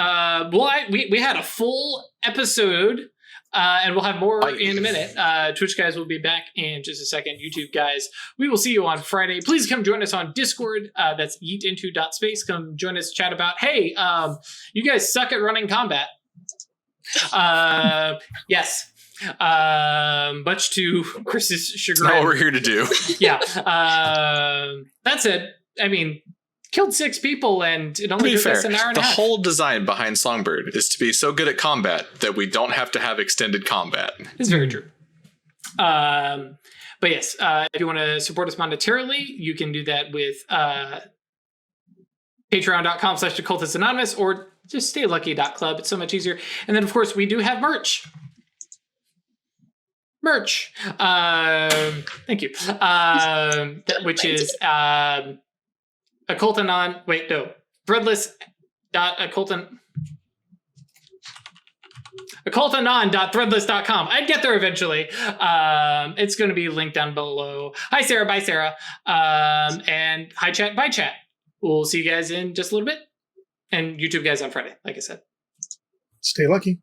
We had a full episode, and we'll have more in a minute. Twitch guys will be back in just a second. YouTube guys, we will see you on Friday. Please come join us on Discord. That's yeetinto.space. Come join us, chat about, hey, you guys suck at running combat. Yes. Much to Chris's chagrin. That's what we're here to do. Yeah. That's it. I mean, killed 6 people and it only took us an hour and a half. The whole design behind Songbird is to be so good at combat that we don't have to have extended combat. It's very true. But yes, if you want to support us monetarily, you can do that with patreon.com/Occultists Anonymous or just staylucky.club. It's so much easier. And then, of course, we do have merch. Thank you. Which is Occultanon. Wait, no. Occultanon.threadless.com. I'd get there eventually. It's going to be linked down below. Hi, Sarah. Bye, Sarah. And hi, chat. Bye, chat. We'll see you guys in just a little bit. And YouTube guys on Friday, like I said. Stay lucky.